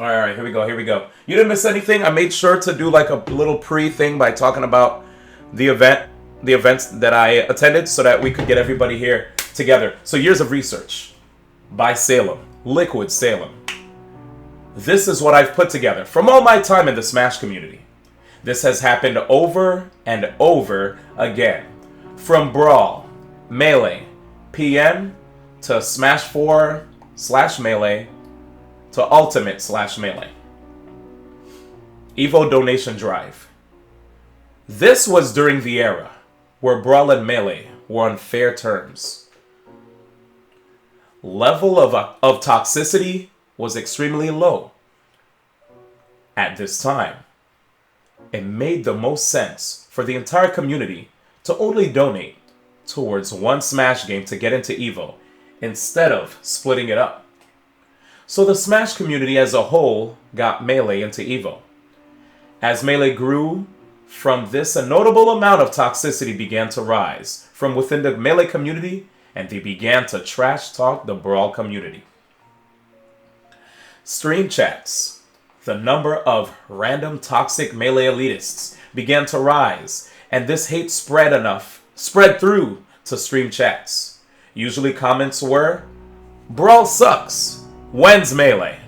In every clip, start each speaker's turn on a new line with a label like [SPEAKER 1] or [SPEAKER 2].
[SPEAKER 1] All right, here we go. Here we go. You didn't miss anything. I made sure to do like a little pre-thing by talking about the events that I attended, so that we could get everybody here together. So years of research by Salem, Liquid Salem. This is what I've put together from all my time in the Smash community. This has happened over and over again. From Brawl, Melee, PM, to Smash 4/Melee, to Ultimate/Melee. Evo Donation Drive. This was during the era where Brawl and Melee were on fair terms. Level of toxicity was extremely low. At this time, it made the most sense for the entire community to only donate towards one Smash game to get into Evo, instead of splitting it up. So the Smash community as a whole got Melee into Evo. As Melee grew from this, a notable amount of toxicity began to rise from within the Melee community, and they began to trash talk the Brawl community. Stream chats. The number of random toxic Melee elitists began to rise, and this hate spread through to stream chats. Usually comments were, "Brawl sucks. When's Melee?"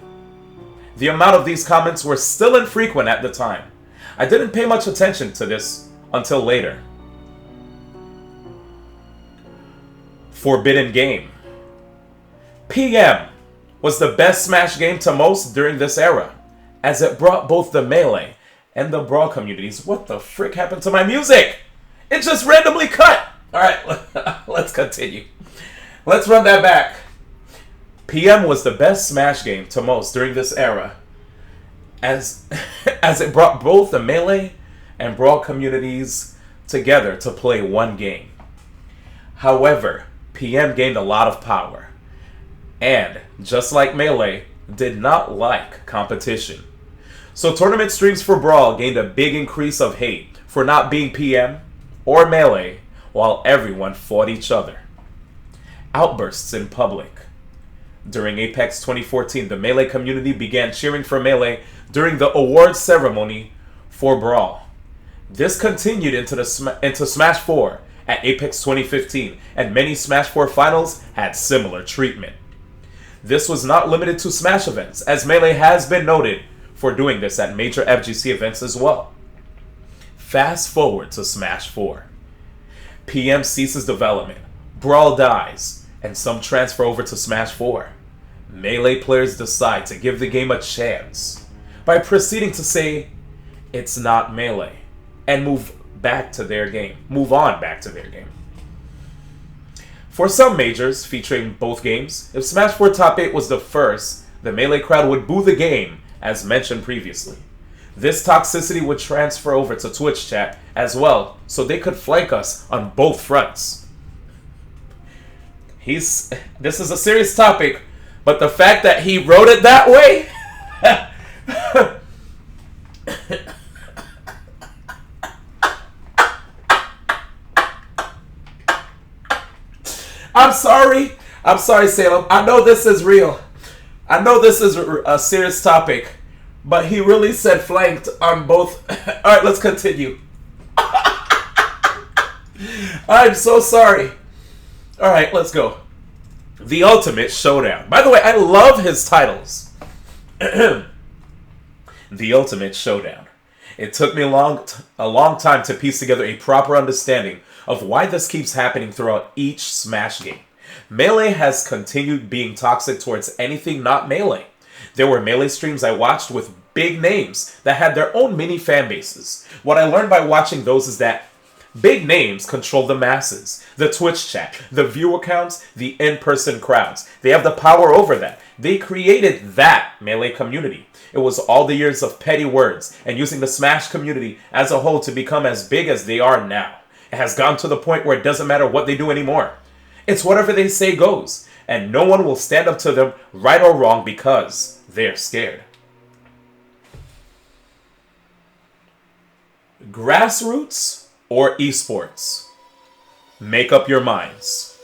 [SPEAKER 1] The amount of these comments were still infrequent at the time. I didn't pay much attention to this until later. Forbidden Game. PM was the best Smash game to most during this era, as it brought both the Melee and the Brawl communities. What the frick happened to my music? It just randomly cut! Alright, let's continue. Let's run that back. PM was the best Smash game to most during this era, as it brought both the Melee and Brawl communities together to play one game. However, PM gained a lot of power, and, just like Melee, did not like competition. So tournament streams for Brawl gained a big increase of hate for not being PM or Melee, while everyone fought each other. Outbursts in public. During Apex 2014, the Melee community began cheering for Melee during the awards ceremony for Brawl. This continued into Smash 4 at Apex 2015, and many Smash 4 finals had similar treatment. This was not limited to Smash events, as Melee has been noted for doing this at major FGC events as well. Fast forward to Smash 4. PM ceases development, Brawl dies, and some transfer over to Smash 4. Melee players decide to give the game a chance by proceeding to say it's not Melee and move on back to their game. For some majors featuring both games, if Smash 4 Top 8 was the first, the Melee crowd would boo the game, as mentioned previously. This toxicity would transfer over to Twitch chat as well, so they could flank us on both fronts. This is a serious topic, but the fact that he wrote it that way... I'm sorry, Salem. I know this is real. I know this is a serious topic, but he really said flanked on both. Alright, let's continue. I'm so sorry. Alright, let's go. The Ultimate Showdown. By the way, I love his titles. The Ultimate Showdown. It took me a long time to piece together a proper understanding of why this keeps happening throughout each Smash game. Melee has continued being toxic towards anything not Melee. There were Melee streams I watched with big names that had their own mini fan bases. What I learned by watching those is that big names control the masses, the Twitch chat, the viewer counts, the in-person crowds. They have the power over that. They created that Melee community. It was all the years of petty words and using the Smash community as a whole to become as big as they are now. It has gotten to the point where it doesn't matter what they do anymore. It's whatever they say goes, and no one will stand up to them right or wrong because they're scared. Grassroots or esports? Make up your minds.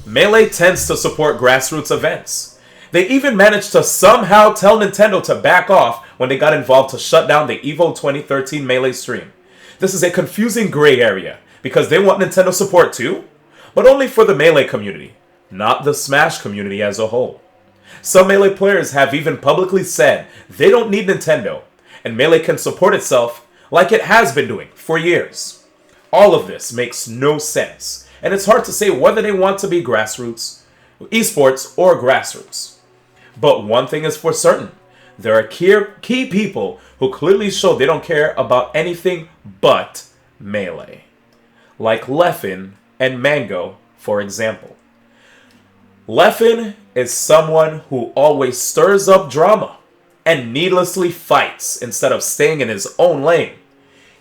[SPEAKER 1] Melee tends to support grassroots events. They even managed to somehow tell Nintendo to back off when they got involved to shut down the EVO 2013 Melee stream. This is a confusing gray area, because they want Nintendo support too, but only for the Melee community, not the Smash community as a whole. Some Melee players have even publicly said they don't need Nintendo, and Melee can support itself like it has been doing for years. All of this makes no sense, and it's hard to say whether they want to be grassroots, esports, or grassroots. But one thing is for certain, there are key people who clearly show they don't care about anything but Melee. Like Leffen and Mango, for example. Leffen is someone who always stirs up drama and needlessly fights instead of staying in his own lane.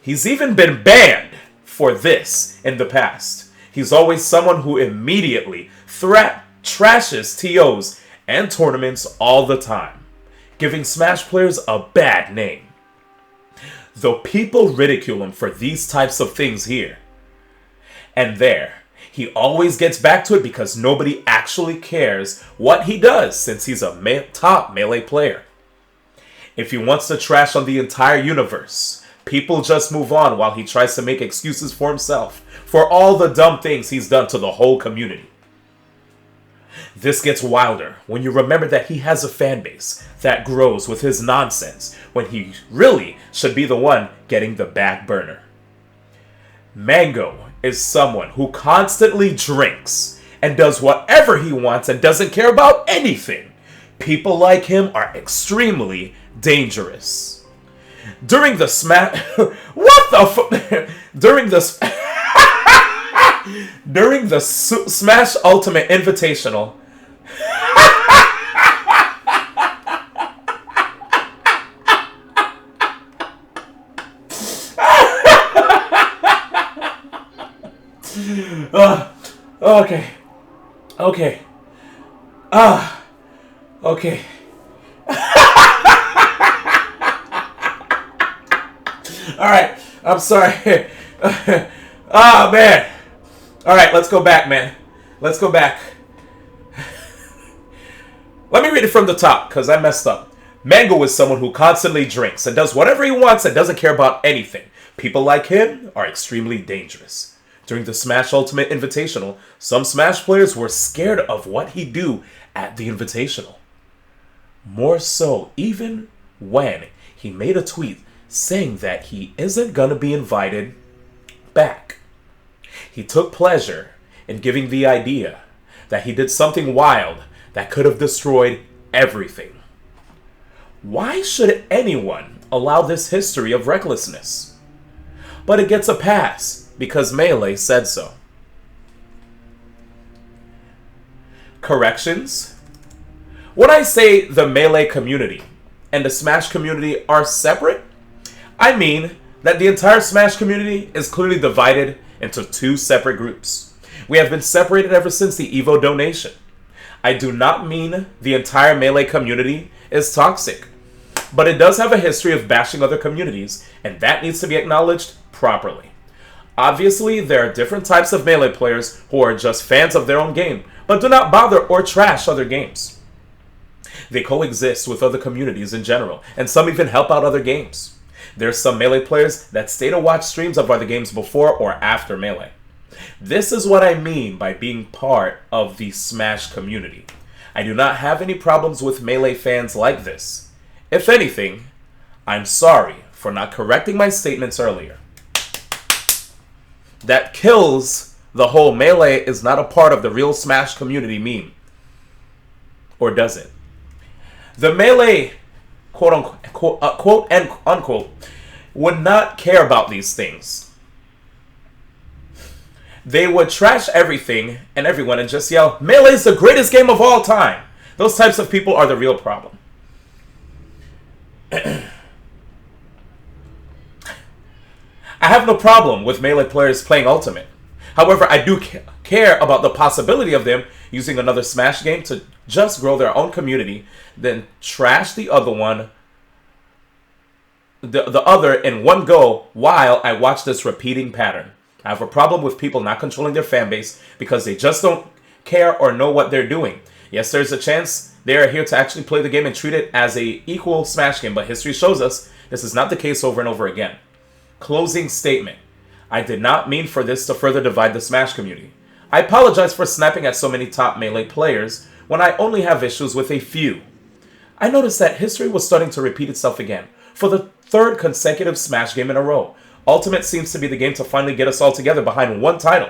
[SPEAKER 1] He's even been banned for this in the past. He's always someone who immediately trashes TOs and tournaments all the time, giving Smash players a bad name. Though people ridicule him for these types of things here and there, he always gets back to it because nobody actually cares what he does since he's a top Melee player. If he wants to trash on the entire universe, people just move on while he tries to make excuses for himself for all the dumb things he's done to the whole community. This gets wilder when you remember that he has a fan base that grows with his nonsense when he really should be the one getting the back burner. Mango is someone who constantly drinks and does whatever he wants and doesn't care about anything. People like him are extremely dangerous. During the Smash... what the fuck? During the Smash Ultimate Invitational... okay. Okay. Okay. Alright, I'm sorry. Man. Alright, let's go back, man. Let's go back. Let me read it from the top, because I messed up. Mango is someone who constantly drinks and does whatever he wants and doesn't care about anything. People like him are extremely dangerous. During the Smash Ultimate Invitational, some Smash players were scared of what he'd do at the Invitational. More so, even when he made a tweet saying that he isn't gonna be invited back. He took pleasure in giving the idea that he did something wild that could have destroyed everything. Why should anyone allow this history of recklessness? But it gets a pass because Melee said so. Corrections? When I say the Melee community and the Smash community are separate, I mean that the entire Smash community is clearly divided into two separate groups. We have been separated ever since the EVO donation. I do not mean the entire Melee community is toxic, but it does have a history of bashing other communities, and that needs to be acknowledged properly. Obviously, there are different types of Melee players who are just fans of their own game, but do not bother or trash other games. They coexist with other communities in general, and some even help out other games. There's some Melee players that stay to watch streams of other games before or after Melee. This is what I mean by being part of the Smash community. I do not have any problems with Melee fans like this. If anything, I'm sorry for not correcting my statements earlier. That kills the whole Melee is not a part of the real Smash community meme. Or does it? The Melee, quote unquote, would not care about these things. They would trash everything and everyone and just yell, Melee is the greatest game of all time. Those types of people are the real problem. I have no problem with Melee players playing Ultimate. However, I do care about the possibility of them using another Smash game to just grow their own community, then trash the other one, the other in one go while I watch this repeating pattern. I have a problem with people not controlling their fan base because they just don't care or know what they're doing. Yes, there's a chance They are here to actually play the game and treat it as a equal Smash game, but history shows us this is not the case over and over again. Closing statement. I did not mean for this to further divide the Smash community. I apologize for snapping at so many top Melee players when I only have issues with a few. I noticed that history was starting to repeat itself again, for the third consecutive Smash game in a row. Ultimate seems to be the game to finally get us all together behind one title.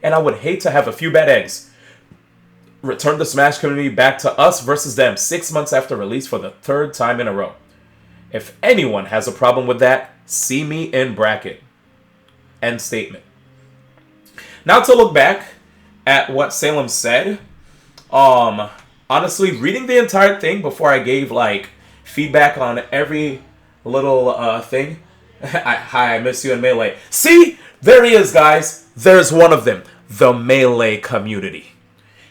[SPEAKER 1] And I would hate to have a few bad eggs return the Smash community back to us versus them 6 months after release for the third time in a row. If anyone has a problem with that, see me in bracket. End statement. Now to look back at what Salem said, honestly, reading the entire thing before I gave, like, feedback on every little, thing. Hi, I miss you in Melee. See? There he is, guys. There's one of them. The Melee community.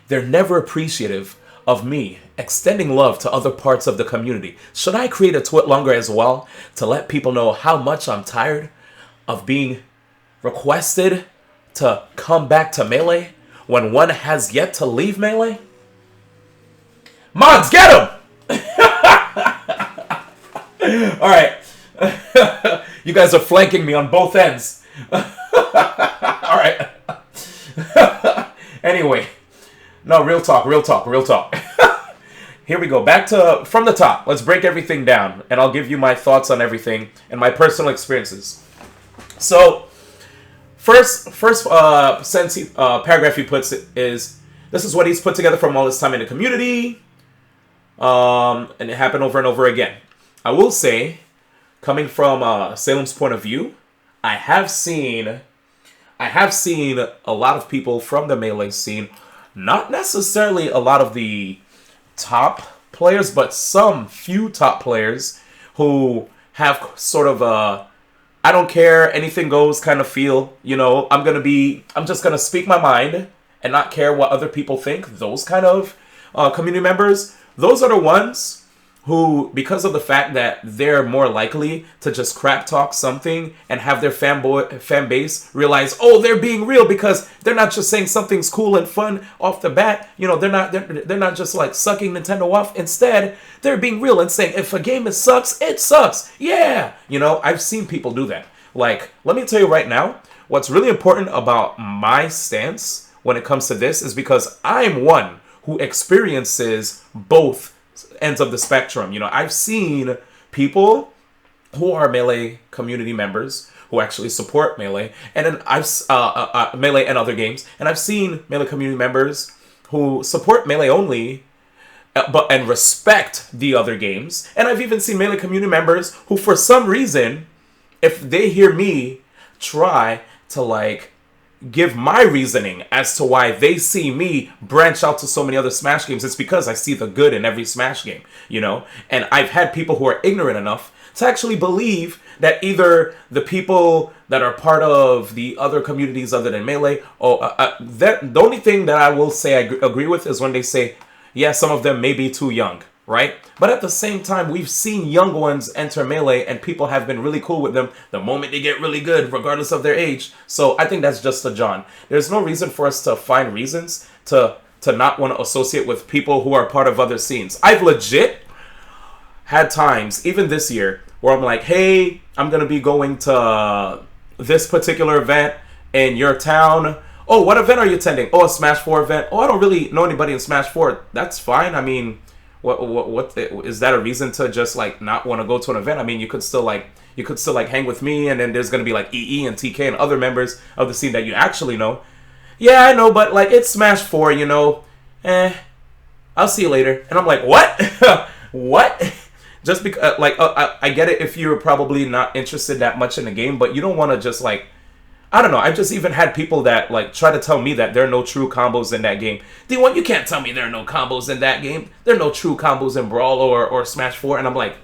[SPEAKER 1] They're never appreciative of me extending love to other parts of the community. Should I create a Twitlonger as well to let people know how much I'm tired of being requested to come back to Melee when one has yet to leave Melee? Mods, get him! Alright. You guys are flanking me on both ends. Alright. Anyway. No, real talk. Here we go. Back to from the top. Let's break everything down. And I'll give you my thoughts on everything and my personal experiences. So, first paragraph he puts is, this is what he's put together from all his time in the community. And it happened over and over again. I will say, coming from Salem's point of view, I have seen a lot of people from the Melee scene, not necessarily a lot of the top players, but some few top players who have sort of a I don't care, anything goes kind of feel, you know, I'm just going to speak my mind and not care what other people think. Those kind of community members, those are the ones who, because of the fact that they're more likely to just crap talk something and have their fan base realize, oh, they're being real because they're not just saying something's cool and fun off the bat. You know, they're not just like sucking Nintendo off. Instead, they're being real and saying, if a game sucks, it sucks. Yeah. You know, I've seen people do that. Like, let me tell you right now, what's really important about my stance when it comes to this is because I'm one who experiences both ends of the spectrum. You know, I've seen people who are Melee community members who actually support Melee, and then Melee and other games, and I've seen Melee community members who support Melee only, and respect the other games, and I've even seen Melee community members who, for some reason, if they hear me try to like give my reasoning as to why they see me branch out to so many other Smash games, it's because I see the good in every Smash game, you know? And I've had people who are ignorant enough to actually believe that either the people that are part of the other communities other than Melee, the only thing that I will say I agree with is when they say, yeah, some of them may be too young, right? But at the same time, we've seen young ones enter Melee and people have been really cool with them the moment they get really good, regardless of their age. So I think that's just a John. There's no reason for us to find reasons to not want to associate with people who are part of other scenes. I've legit had times, even this year, where I'm like, hey, I'm going to be going to this particular event in your town. Oh, what event are you attending? Oh, a Smash 4 event. Oh, I don't really know anybody in Smash 4. That's fine. I mean, what is that a reason to just like not want to go to an event? I mean, you could still like hang with me, and then there's going to be like EE and TK and other members of the scene that you actually know. Yeah, I know, but like it's Smash 4, you know. I'll see you later. And I'm like, what? What? Just because, I get it if you're probably not interested that much in the game, but you don't want to just, like, I don't know. I've just even had people that, like, try to tell me that there are no true combos in that game. D1, you can't tell me there are no combos in that game. There are no true combos in Brawl or Smash 4. And I'm like,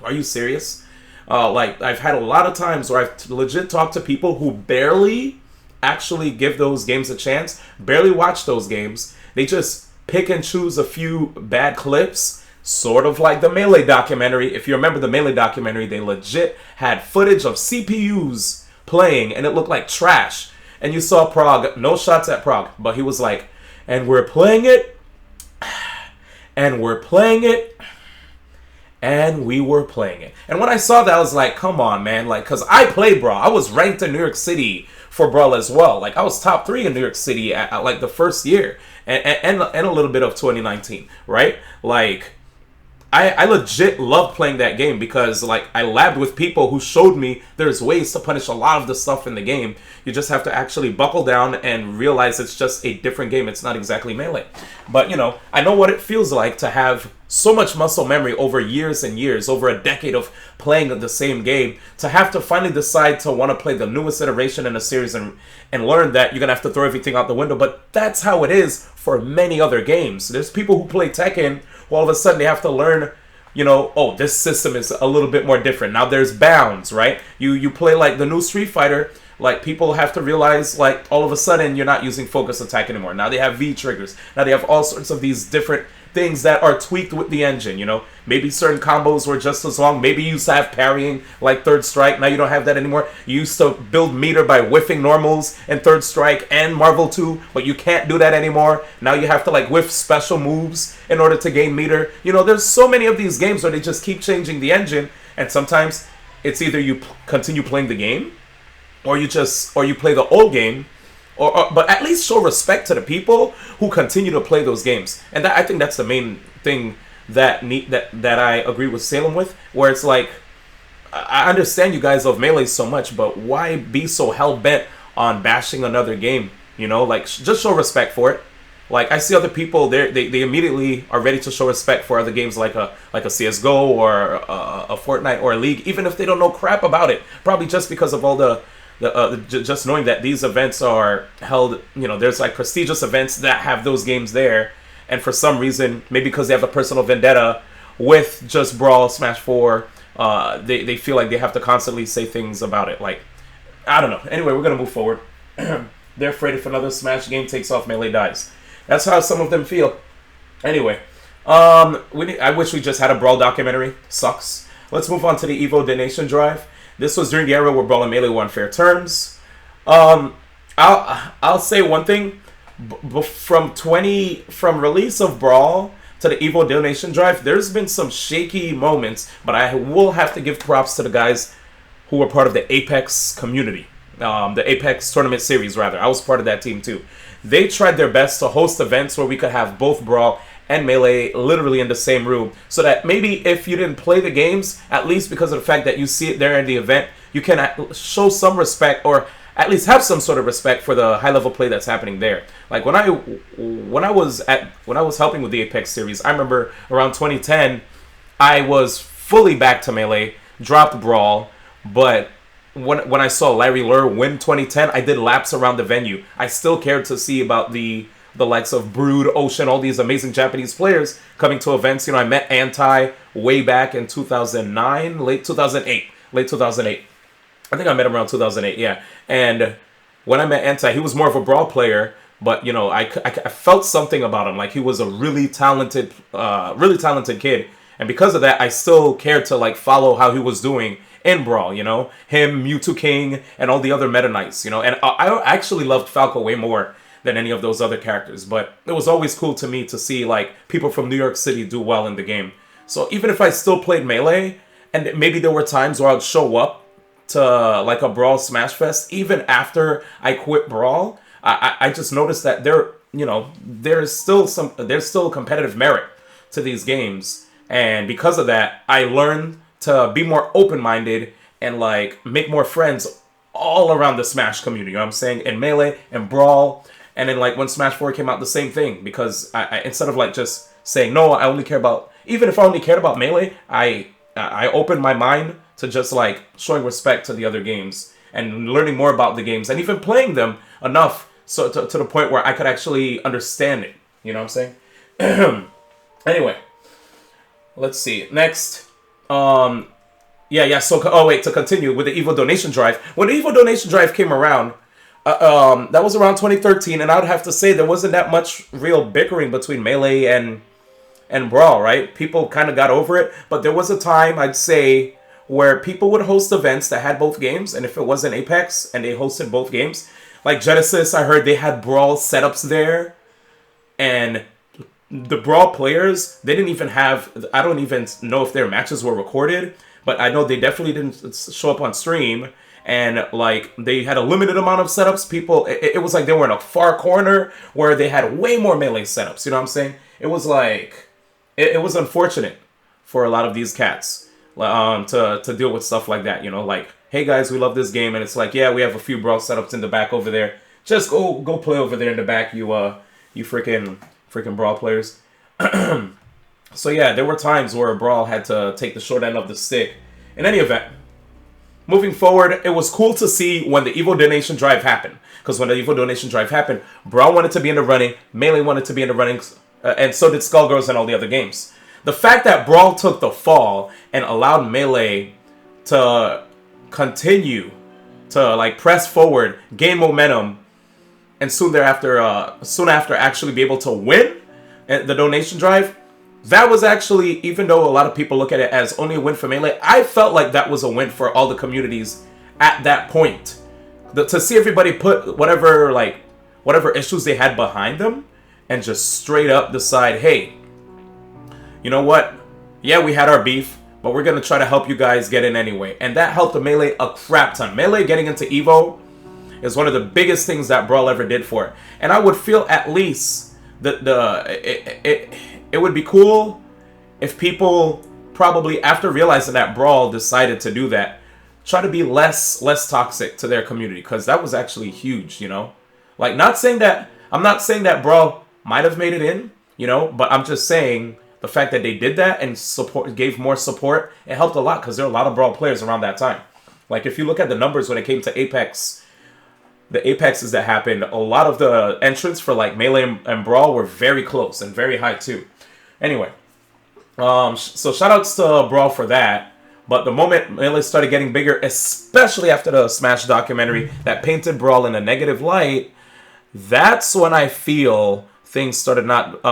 [SPEAKER 1] are you serious? Like, I've had a lot of times where I've legit talked to people who barely actually give those games a chance, barely watch those games. They just pick and choose a few bad clips. Sort of like the Melee documentary. If you remember the Melee documentary, they legit had footage of CPUs playing, and it looked like trash. And you saw Prague, no shots at Prague, but he was like, and we're playing it, and we're playing it. And we were playing it. And when I saw that, I was like, come on, man. Like, because I played Brawl. I was ranked in New York City for Brawl as well. Like, I was top 3 in New York City at like, the first year. And a little bit of 2019, right? Like, I legit loved playing that game because, like, I labbed with people who showed me there's ways to punish a lot of the stuff in the game. You just have to actually buckle down and realize it's just a different game. It's not exactly Melee. But, you know, I know what it feels like to have so much muscle memory over years and years, over a decade of playing the same game, to have to finally decide to want to play the newest iteration in a series and learn that you're going to have to throw everything out the window. But that's how it is for many other games. There's people who play Tekken who all of a sudden they have to learn, you know, oh, this system is a little bit more different. Now there's bounds, right? You play like the new Street Fighter, like people have to realize like all of a sudden you're not using focus attack anymore. Now they have V triggers. Now they have all sorts of these different things that are tweaked with the engine, you know. Maybe certain combos were just as long. Maybe you used to have parrying like Third Strike. Now you don't have that anymore. You used to build meter by whiffing normals in Third Strike and Marvel 2, but you can't do that anymore. Now you have to like whiff special moves in order to gain meter. You know, there's so many of these games where they just keep changing the engine, and sometimes it's either you continue playing the game or you play the old game. But at least show respect to the people who continue to play those games, and I think that's the main thing that I agree with Salem with. Where it's like, I understand you guys love Melee so much, but why be so hell bent on bashing another game? You know, like just show respect for it. Like I see other people, they immediately are ready to show respect for other games like a CS:GO or a Fortnite or a League, even if they don't know crap about it. Probably just because of all just knowing that these events are held, you know, there's like prestigious events that have those games there, and for some reason, maybe because they have a personal vendetta with just Brawl, Smash 4, they feel like they have to constantly say things about it. Like, I don't know. Anyway, we're gonna move forward. They're afraid if another Smash game takes off, Melee dies. That's how some of them feel. Anyway, I wish we just had a Brawl documentary. Sucks. Let's move on to the Evo donation drive. This was during the era where Brawl and Melee were on fair terms. I'll say one thing. From release of Brawl to the Evo donation drive, there's been some shaky moments, but I will have to give props to the guys who were part of the Apex community. The Apex tournament series, rather. I was part of that team too. They tried their best to host events where we could have both Brawl and Melee literally in the same room, so that maybe if you didn't play the games, at least because of the fact that you see it there in the event, you can show some respect, or at least have some sort of respect for the high level play that's happening there. Like when I was helping with the Apex series, I remember around 2010, I was fully back to Melee, dropped Brawl, but when I saw Larry Lurr win 2010, I did laps around the venue. I still cared to see about the likes of Brood, Ocean, all these amazing Japanese players coming to events. You know, I met Anti way back in 2009, late 2008. I think I met him around 2008, yeah. And when I met Anti, he was more of a Brawl player, but, you know, I felt something about him. Like, he was a really talented kid. And because of that, I still cared to, like, follow how he was doing in Brawl, you know? Him, Mewtwo King, and all the other Meta Knights, you know? And I actually loved Falco way more than any of those other characters, but it was always cool to me to see like people from New York City do well in the game. So even if I still played Melee, and maybe there were times where I'd show up to like a Brawl Smash Fest, even after I quit Brawl, I just noticed that there's still competitive merit to these games, and because of that, I learned to be more open-minded and like make more friends all around the Smash community. You know what I'm saying? In Melee and Brawl. And then, like, when Smash 4 came out, the same thing. Because I instead of, like, just saying, no, I only care about... Even if I only cared about Melee, I opened my mind to just, like, showing respect to the other games. And learning more about the games. And even playing them enough so to the point where I could actually understand it. You know what I'm saying? Anyway. Let's see. Next. So, to continue with the Evo donation drive. When the Evo donation drive came around... that was around 2013, and I would have to say there wasn't that much real bickering between Melee and Brawl, right? People kind of got over it, but there was a time, I'd say, where people would host events that had both games, and if it wasn't Apex and they hosted both games, like Genesis, I heard they had Brawl setups there, and the Brawl players, they didn't even have, I don't even know if their matches were recorded, but I know they definitely didn't show up on stream. And like they had a limited amount of setups. People, it was like they were in a far corner where they had way more melee setups. You know what I'm saying? It was like, it was unfortunate for a lot of these cats to deal with stuff like that. You know, like, hey guys, we love this game, and it's like, yeah, we have a few Brawl setups in the back over there. Just go play over there in the back, you freaking Brawl players. So yeah, there were times where Brawl had to take the short end of the stick. In any event, moving forward, it was cool to see when the Evo donation drive happened. Because when the Evo donation drive happened, Brawl wanted to be in the running, Melee wanted to be in the running, and so did Skullgirls and all the other games. The fact that Brawl took the fall and allowed Melee to continue to like press forward, gain momentum, and soon after actually be able to win the donation drive, that was actually, even though a lot of people look at it as only a win for Melee, I felt like that was a win for all the communities at that point. To see everybody put whatever issues they had behind them and just straight up decide, hey, you know what? Yeah, we had our beef, but we're going to try to help you guys get in anyway. And that helped the Melee a crap ton. Melee getting into Evo is one of the biggest things that Brawl ever did for it. And I would feel at least that it would be cool if people probably, after realizing that Brawl decided to do that, try to be less toxic to their community, because that was actually huge, you know? Like, I'm not saying that Brawl might have made it in, you know, but I'm just saying the fact that they did that and gave more support, it helped a lot, because there were a lot of Brawl players around that time. Like, if you look at the numbers when it came to Apex, the Apexes that happened, a lot of the entrants for like Melee and Brawl were very close and very high too. Anyway, so shoutouts to Brawl for that. But the moment Melee started getting bigger, especially after the Smash documentary that painted Brawl in a negative light, that's when I feel things started not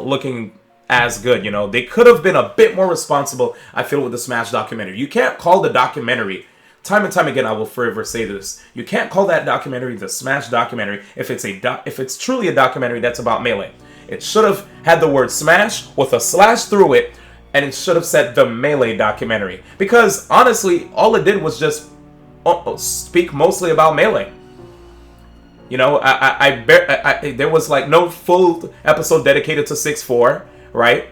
[SPEAKER 1] looking as good. You know, they could have been a bit more responsible, I feel, with the Smash documentary. You can't call the documentary, time and time again, I will forever say this, you can't call that documentary the Smash documentary if it's truly a documentary that's about Melee. It should have had the word Smash with a slash through it, and it should have said the Melee documentary. Because, honestly, all it did was just speak mostly about Melee. You know, there was, like, no full episode dedicated to 6-4, right?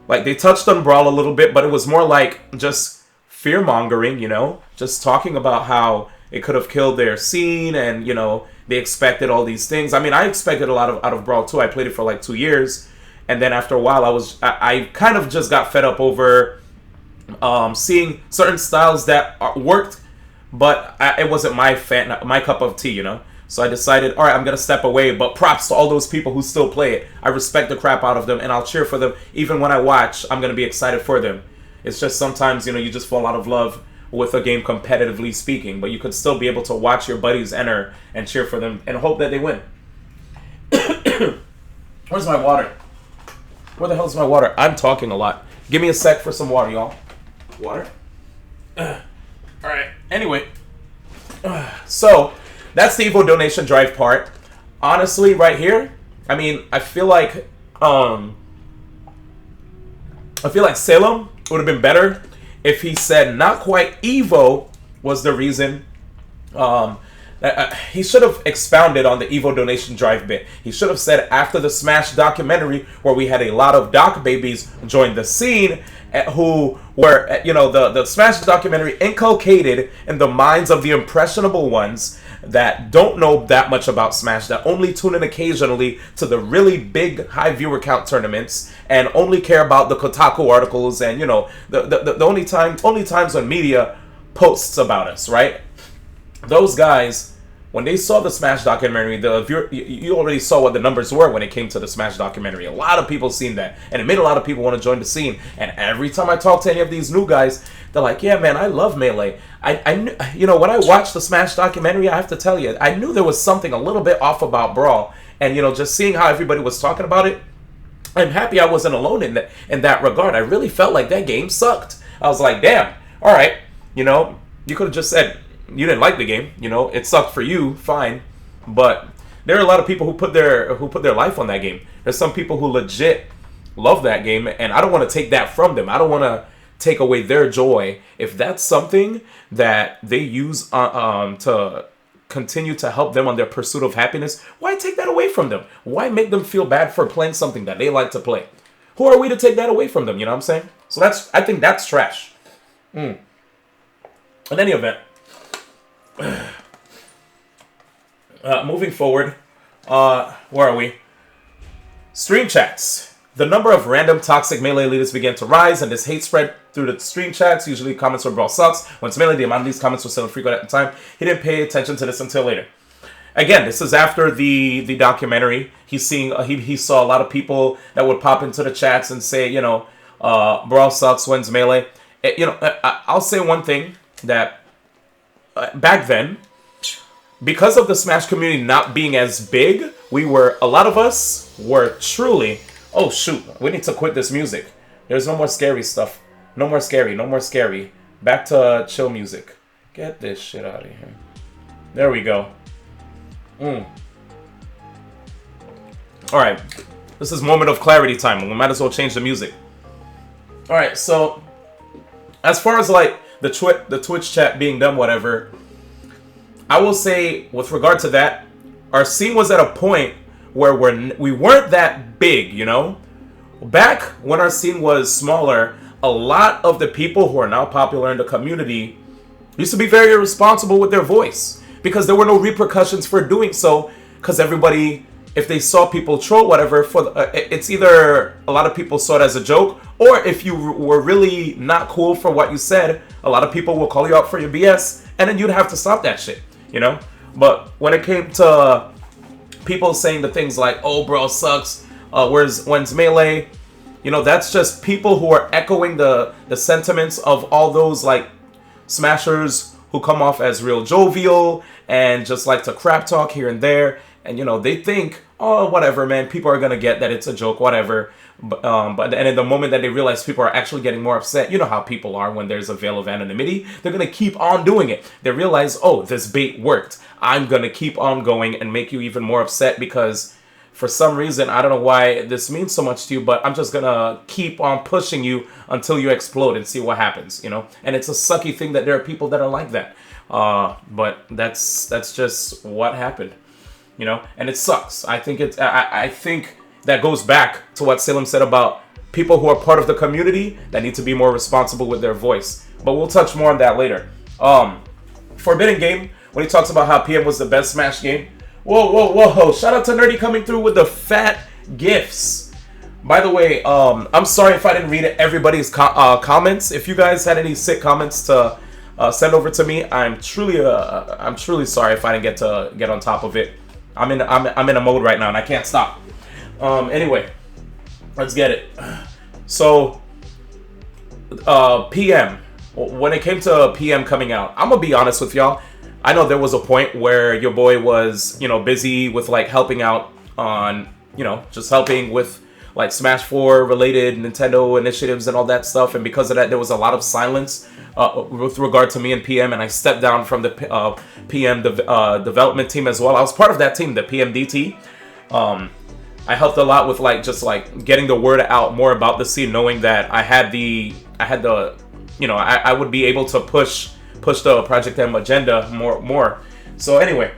[SPEAKER 1] Like, they touched on Brawl a little bit, but it was more like just fear-mongering, you know? Just talking about how it could have killed their scene, and, you know, they expected all these things. I mean, I expected a lot out of Brawl too. I played it for like 2 years, and then after a while, I kind of just got fed up over seeing certain styles that worked, but it wasn't my cup of tea, you know? So I decided, all right, I'm going to step away, but props to all those people who still play it. I respect the crap out of them, and I'll cheer for them. Even when I watch, I'm going to be excited for them. It's just sometimes, you know, you just fall out of love with a game competitively speaking, but you could still be able to watch your buddies enter and cheer for them and hope that they win. Where's my water? Where the hell's my water? I'm talking a lot. Give me a sec for some water, y'all. Water? Alright, anyway. So, that's the Evo donation drive part. Honestly, right here, I mean, I feel like Salem would have been better if he said not quite Evo was the reason. He should have expounded on the Evo donation drive bit. He should have said after the Smash documentary, where we had a lot of doc babies join the scene, who were, you know, the Smash documentary inculcated in the minds of the impressionable ones that don't know that much about Smash, that only tune in occasionally to the really big high viewer count tournaments and only care about the Kotaku articles and, you know, the only times when media posts about us, right? Those guys, when they saw the Smash documentary, you already saw what the numbers were when it came to the Smash documentary. A lot of people seen that, and it made a lot of people want to join the scene. And every time I talk to any of these new guys, they're like, yeah, man, I love Melee. I knew, you know, when I watched the Smash documentary, I have to tell you, I knew there was something a little bit off about Brawl. And, you know, just seeing how everybody was talking about it, I'm happy I wasn't alone in that regard. I really felt like that game sucked. I was like, damn, all right, you know, you could have just said you didn't like the game, you know, it sucked for you, fine. But there are a lot of people who put their life on that game. There's some people who legit love that game, and I don't want to take that from them. I don't want to take away their joy. If that's something that they use to continue to help them on their pursuit of happiness, why take that away from them? Why make them feel bad for playing something that they like to play? Who are we to take that away from them? You know what I'm saying? So I think that's trash. In any event, moving forward, where are we? Stream chats. The number of random toxic Melee leaders began to rise, and this hate spread through the stream chats. Usually comments were Brawl sucks. When it's Melee, the amount of these comments was still frequent at the time. He didn't pay attention to this until later. Again, this is after the documentary. He's seeing he saw a lot of people that would pop into the chats and say, Brawl sucks, when's Melee. I'll say one thing, that back then, because of the Smash community not being as big, a lot of us were truly, oh shoot, we need to quit this music. There's no more scary stuff. No more scary, no more scary. Back to chill music. Get this shit out of here. There we go. Alright, this is moment of clarity time. We might as well change the music. Alright, so as far as like the Twitch chat being done, whatever, I will say with regard to that, our scene was at a point where we weren't that big, Back when our scene was smaller, a lot of the people who are now popular in the community used to be very irresponsible with their voice, because there were no repercussions for doing so, because everybody, if they saw people troll whatever, it's either a lot of people saw it as a joke, or if you were really not cool for what you said, a lot of people will call you out for your BS, and then you'd have to stop that shit, But when it came to people saying the things like, oh, Brawl sucks, when's Melee, that's just people who are echoing the sentiments of all those like smashers who come off as real jovial and just like to crap talk here and there, and they think, oh, whatever, man, people are gonna get that it's a joke, whatever. But in the moment that they realize people are actually getting more upset, you know how people are when there's a veil of anonymity, they're gonna keep on doing it. They realize, oh, this bait worked. I'm gonna keep on going and make you even more upset because for some reason, I don't know why this means so much to you, but I'm just gonna keep on pushing you until you explode and see what happens, And it's a sucky thing that there are people that are like that. But that's just what happened, And it sucks. I think I think that goes back to what Salem said about people who are part of the community that need to be more responsible with their voice. But we'll touch more on that later. Forbidden Game, when he talks about how PM was the best Smash game. Whoa. Shout out to Nerdy coming through with the fat gifts. By the way, I'm sorry if I didn't read everybody's comments. If you guys had any sick comments to send over to me, I'm truly sorry if I didn't get on top of it. I'm in a mode right now and I can't stop. Anyway, let's get it. So, PM. When it came to PM coming out, I'm gonna be honest with y'all. I know there was a point where your boy was, busy with like helping out on, just helping with like Smash 4 related Nintendo initiatives and all that stuff. And because of that, there was a lot of silence with regard to me and PM. And I stepped down from the PM development team as well. I was part of that team, the PMDT. I helped a lot with just getting the word out more about the scene, knowing that I would be able to push the Project M agenda more. So anyway,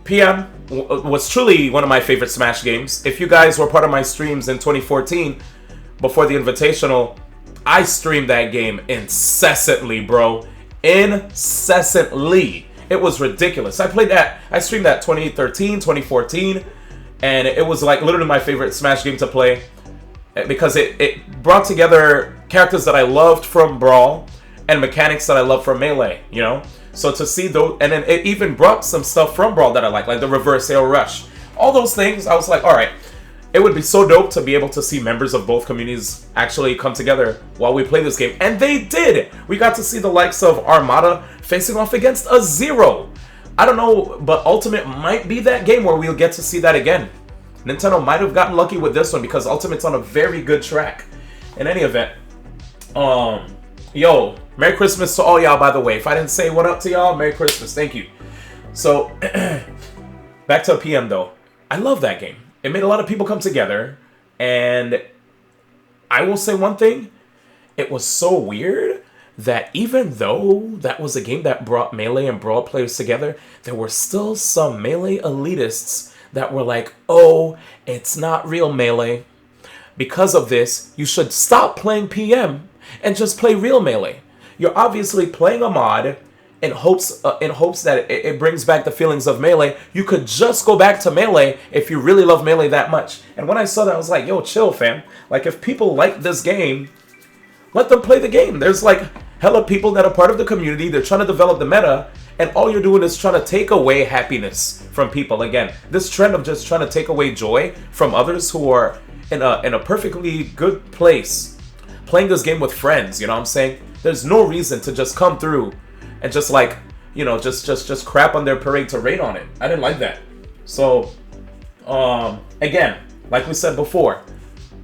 [SPEAKER 1] PM was truly one of my favorite Smash games. If you guys were part of my streams in 2014, before the Invitational, I streamed that game incessantly, bro. Incessantly. It was ridiculous. I streamed that 2013, 2014, and it was literally my favorite Smash game to play because it brought together characters that I loved from Brawl and mechanics that I loved from Melee, So to see those, and then it even brought some stuff from Brawl that I like the reverse air rush. All those things, I was like, alright, it would be so dope to be able to see members of both communities actually come together while we play this game. And they did! We got to see the likes of Armada facing off against a Zero. I don't know, but Ultimate might be that game where we'll get to see that again. Nintendo might have gotten lucky with this one because Ultimate's on a very good track. In any event, yo, Merry Christmas to all y'all, by the way. If I didn't say what up to y'all, Merry Christmas. Thank you. So, back to PM, though. I love that game. it made a lot of people come together. And I will say one thing. It was so weird that even though that was a game that brought Melee and Brawl players together, there were still some Melee elitists that were like, oh, it's not real Melee. Because of this, you should stop playing PM and just play real Melee. You're obviously playing a mod in hopes that it brings back the feelings of Melee. You could just go back to Melee if you really love Melee that much. And when I saw that, I was like, yo, chill, fam. Like, if people like this game, let them play the game. There's like hella people that are part of the community. They're trying to develop the meta, and all you're doing is trying to take away happiness from people. Again, this trend of just trying to take away joy from others who are in a perfectly good place, playing this game with friends. You know what I'm saying? There's no reason to just come through and just like, you know, just crap on their parade to raid on it. I didn't like that. So, again, like we said before,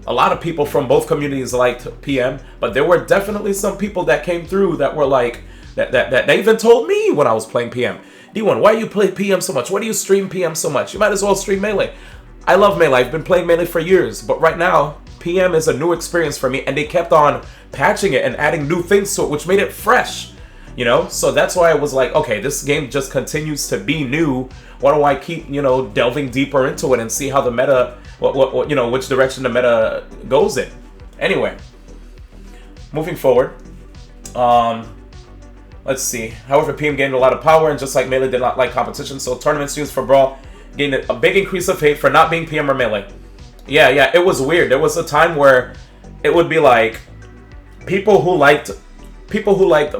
[SPEAKER 1] a lot of people from both communities liked PM, but there were definitely some people that came through that were like, that they even told me when I was playing PM, D1, why do you play PM so much? Why do you stream PM so much? You might as well stream Melee. I love Melee. I've been playing Melee for years, but right now, PM is a new experience for me, and they kept on patching it and adding new things to it, which made it fresh. You know, so that's why I was like, okay, this game just continues to be new. Why don't I keep, you know, delving deeper into it and see how the meta, what you know, which direction the meta goes in. Anyway, moving forward, let's see. However, PM gained a lot of power, and just like Melee did not like competition, so tournament students for Brawl gained a big increase of hate for not being PM or Melee. Yeah, it was weird. There was a time where it would be like people who liked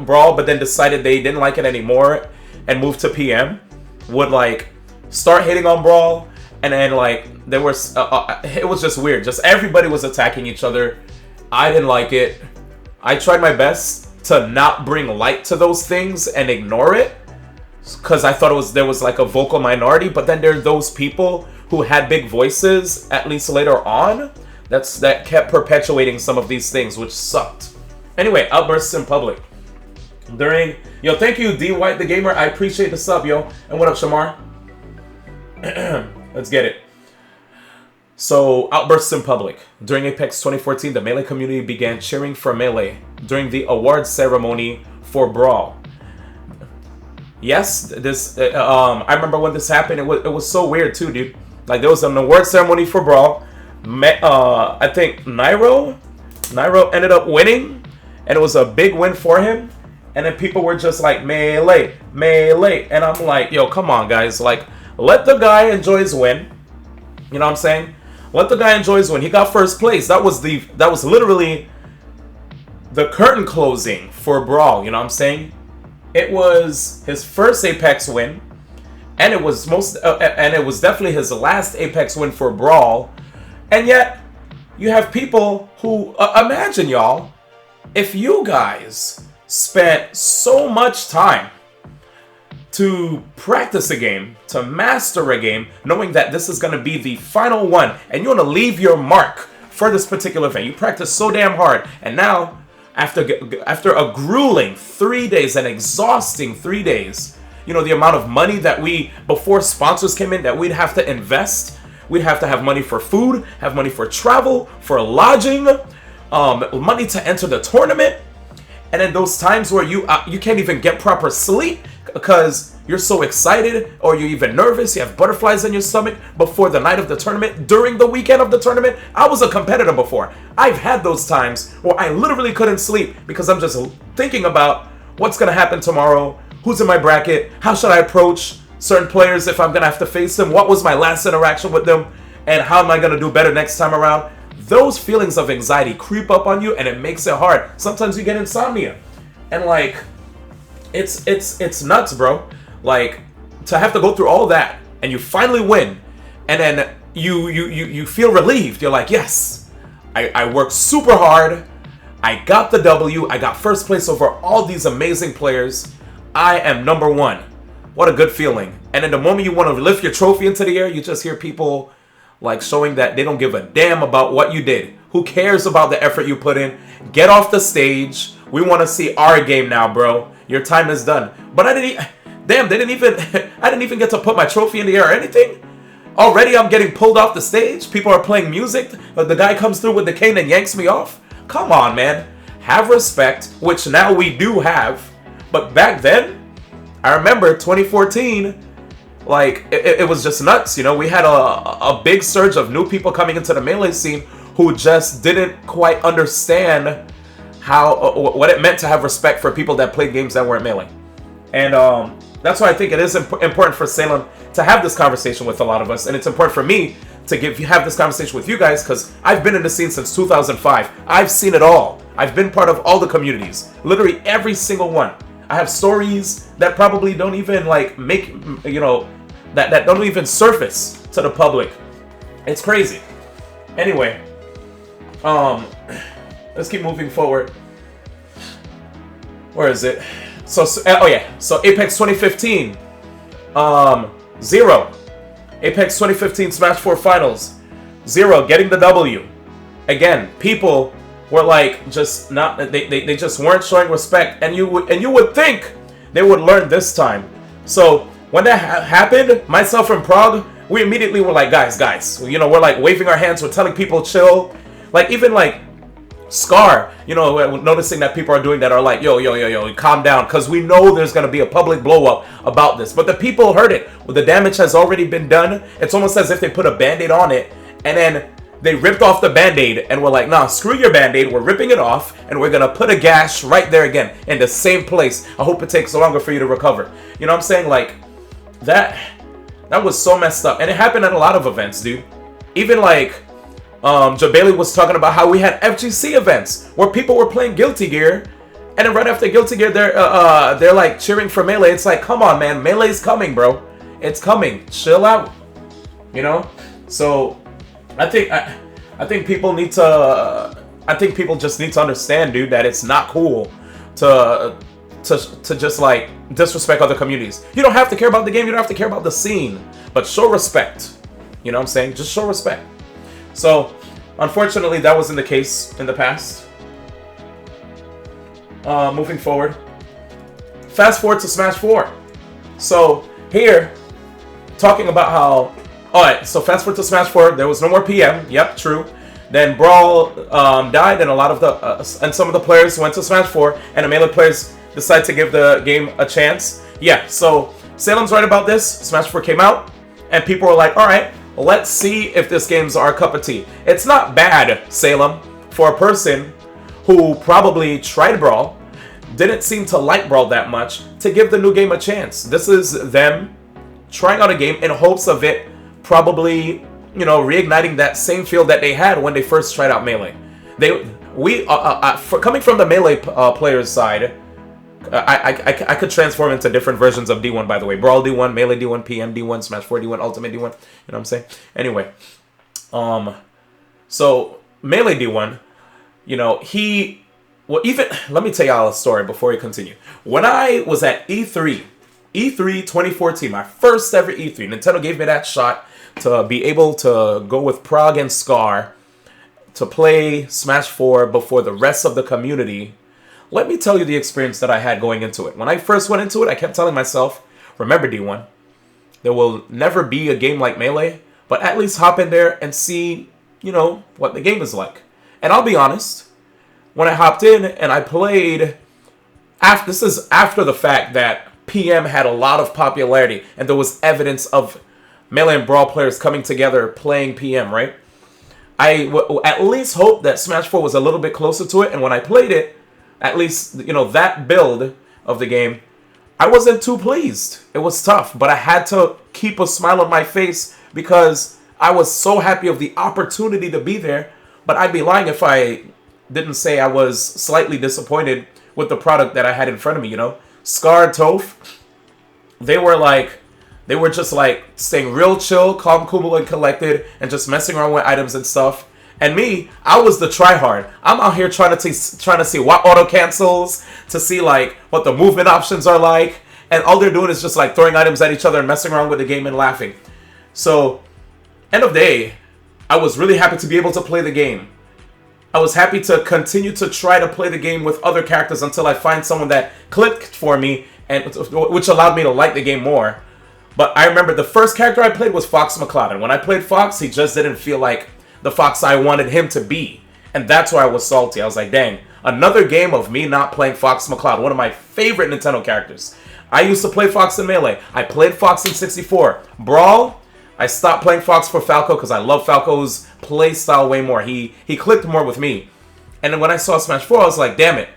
[SPEAKER 1] Brawl but then decided they didn't like it anymore and moved to PM would like start hitting on Brawl, and then like there was it was just weird. Just everybody was attacking each other. I didn't like it. I tried my best to not bring light to those things and ignore it because I thought there was like a vocal minority, but then there are those people who had big voices, at least later on, that kept perpetuating some of these things, which sucked. Anyway, outbursts in public. Yo, thank you, D White the Gamer. I appreciate the sub, yo. And what up, Shamar? Let's get it. So, outbursts in public. During Apex 2014, the Melee community began cheering for Melee during the awards ceremony for Brawl. Yes, this. I remember when this happened. It was so weird too, dude. Like, there was an award ceremony for Brawl. I think Nairo ended up winning. And it was a big win for him. And then people were just like, Melee. And I'm like, yo, come on, guys. Like, let the guy enjoy his win. You know what I'm saying? Let the guy enjoy his win. He got first place. That was literally the curtain closing for Brawl. You know what I'm saying? It was his first Apex win. And it was definitely his last Apex win for Brawl. And yet, you have people who, imagine y'all, if you guys spent so much time to practice a game, to master a game, knowing that this is going to be the final one, and you want to leave your mark for this particular event. You practiced so damn hard, and now, after a grueling 3 days, an exhausting 3 days, you know, the amount of money that before sponsors came in, that we'd have to invest, we'd have to have money for food, have money for travel, for lodging, money to enter the tournament, and then those times where you can't even get proper sleep because you're so excited, or you're even nervous, you have butterflies in your stomach before the night of the tournament, during the weekend of the tournament. I was a competitor before. I've had those times where I literally couldn't sleep because I'm just thinking about what's going to happen tomorrow, who's in my bracket, how should I approach certain players if I'm going to have to face them, what was my last interaction with them, and how am I going to do better next time around. Those feelings of anxiety creep up on you, and it makes it hard. Sometimes you get insomnia, and like, it's nuts, bro. Like, to have to go through all that, and you finally win, and then you feel relieved. You're like, yes, I worked super hard. I got the W. I got first place over all these amazing players. I am number one. What a good feeling. And then the moment you want to lift your trophy into the air, you just hear people like showing that they don't give a damn about what you did. Who cares about the effort you put in? Get off the stage. We want to see our game now, bro. Your time is done. But I didn't even get to put my trophy in the air or anything. Already I'm getting pulled off the stage. People are playing music. The guy comes through with the cane and yanks me off. Come on, man. Have respect, which now we do have. But back then, I remember 2014, like, it was just nuts. You know, we had a big surge of new people coming into the Melee scene who just didn't quite understand what it meant to have respect for people that played games that weren't Melee. And that's why I think it is important for Salem to have this conversation with a lot of us. And it's important for me to have this conversation with you guys, because I've been in the scene since 2005. I've seen it all. I've been part of all the communities. Literally every single one. I have stories that probably don't even like make, you know, that don't even surface to the public. It's crazy. Anyway, let's keep moving forward. Where is it? So oh yeah, so Apex 2015, 0. Apex 2015 Smash 4 Finals, 0, getting the W. Again, people were like just not, they just weren't showing respect, and you would think they would learn this time. So when that happened, myself and Prague, we immediately were like, guys, you know, we're like waving our hands, we're telling people chill, like even like Scar, you know, noticing that people are doing that are like, yo, calm down, because we know there's going to be a public blow up about this. But the people heard it. Well, the damage has already been done. It's almost as if they put a band-aid on it, and then they ripped off the band-aid, and we're like, nah, screw your band-aid, we're ripping it off, and we're going to put a gash right there again, in the same place. I hope it takes longer for you to recover. You know what I'm saying? Like, that was so messed up. And it happened at a lot of events, dude. Even like, Jabali was talking about how we had FGC events where people were playing Guilty Gear, and then right after Guilty Gear, they're like cheering for Melee. It's like, come on, man, Melee's coming, bro. It's coming. Chill out. You know. So, I think people need to. I think people just need to understand, dude, that it's not cool to just like disrespect other communities. You don't have to care about the game. You don't have to care about the scene, but show respect. You know what I'm saying? Just show respect. So, unfortunately, that wasn't the case in the past. Moving forward. Fast forward to Smash 4. So, here, talking about how... Alright, so fast forward to Smash 4. There was no more PM. Yep, true. Then Brawl died, and a lot of the... and some of the players went to Smash 4, and the Melee players decided to give the game a chance. Yeah, so, Salem's right about this. Smash 4 came out, and people were like, alright, let's see if this game's our cup of tea. It's not bad, Salem, for a person who probably tried Brawl, didn't seem to like Brawl that much, to give the new game a chance. This is them trying out a game in hopes of it probably, you know, reigniting that same feel that they had when they first tried out Melee. Coming from the Melee player's side, I could transform into different versions of D1, by the way. Brawl D1, Melee D1, PM D1, Smash 4 D1, Ultimate D1. You know what I'm saying? Anyway. So, Melee D1, you know, let me tell y'all a story before we continue. When I was at E3 2014, my first ever E3, Nintendo gave me that shot to be able to go with Prague and Scar to play Smash 4 before the rest of the community. Let me tell you the experience that I had going into it. When I first went into it, I kept telling myself, remember D1, there will never be a game like Melee, but at least hop in there and see, you know, what the game is like. And I'll be honest, when I hopped in and I played, this is after the fact that PM had a lot of popularity and there was evidence of Melee and Brawl players coming together playing PM, right? I at least hoped that Smash 4 was a little bit closer to it, and when I played it, at least, you know, that build of the game, I wasn't too pleased. It was tough, but I had to keep a smile on my face because I was so happy of the opportunity to be there. But I'd be lying if I didn't say I was slightly disappointed with the product that I had in front of me, you know? Scar and Toph, they were just like staying real chill, calm, cool, and collected, and just messing around with items and stuff. And me, I was the tryhard. I'm out here trying to see what auto cancels, to see like what the movement options are like, and all they're doing is just like throwing items at each other and messing around with the game and laughing. So, end of day, I was really happy to be able to play the game. I was happy to continue to try to play the game with other characters until I find someone that clicked for me, and which allowed me to like the game more. But I remember the first character I played was Fox McCloud. And when I played Fox, he just didn't feel like the Fox I wanted him to be. And that's why I was salty. I was like, dang, another game of me not playing Fox McCloud, one of my favorite Nintendo characters. I used to play Fox in Melee. I played Fox in 64. Brawl, I stopped playing Fox for Falco because I love Falco's play style way more. He clicked more with me. And then when I saw Smash 4, I was like, damn it.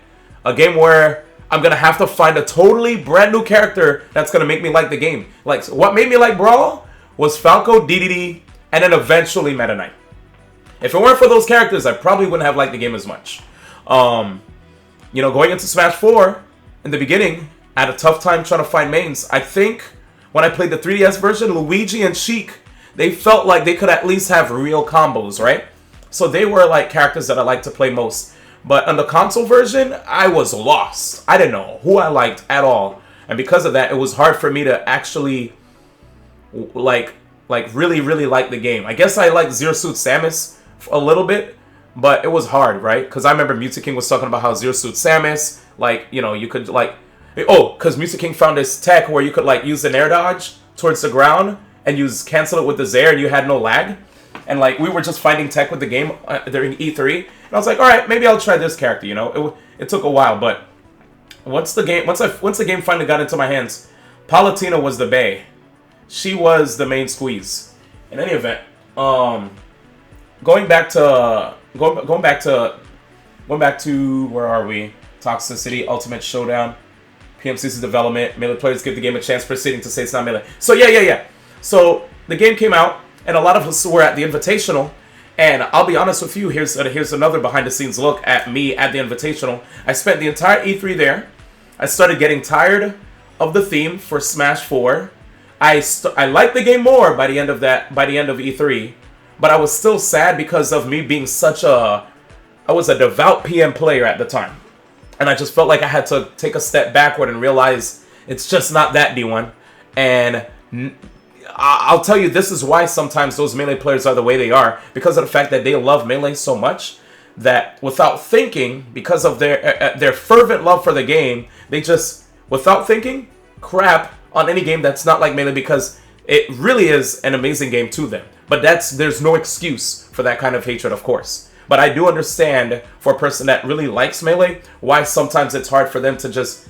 [SPEAKER 1] A game where I'm going to have to find a totally brand new character that's going to make me like the game. Like, what made me like Brawl was Falco, DDD, and then eventually Meta Knight. If it weren't for those characters, I probably wouldn't have liked the game as much. You know, going into Smash 4, in the beginning, I had a tough time trying to find mains. I think when I played the 3DS version, Luigi and Sheik, they felt like they could at least have real combos, right? So they were like characters that I like to play most. But on the console version, I was lost. I didn't know who I liked at all. And because of that, it was hard for me to actually like really like the game. I guess I liked Zero Suit Samus a little bit, but it was hard, right? Because I remember Music King was talking about how Zero Suit Samus, like, you know, you could like, oh, because Music King found this tech where you could like use an air dodge towards the ground and cancel it with the Zaire and you had no lag. And like we were just finding tech with the game during E3, and I was like, all right, maybe I'll try this character. You know, it took a while, but once the game finally got into my hands, Palutena was the bae. She was the main squeeze. In any event, going back to where are we? Toxicity, Ultimate Showdown, PMC's development. Melee players give the game a chance, proceeding to say it's not Melee. So yeah. So the game came out. And a lot of us were at the Invitational. And I'll be honest with you, here's another behind-the-scenes look at me at the Invitational. I spent the entire E3 there. I started getting tired of the theme for Smash 4. I liked the game more by the end of E3. But I was still sad because of me being I was a devout PM player at the time. And I just felt like I had to take a step backward and realize it's just not that, D1. And I'll tell you, this is why sometimes those Melee players are the way they are, because of the fact that they love Melee so much that without thinking, because of their fervent love for the game, they just, without thinking, crap on any game that's not like Melee, because it really is an amazing game to them. But there's no excuse for that kind of hatred, of course. But I do understand, for a person that really likes Melee, why sometimes it's hard for them to just,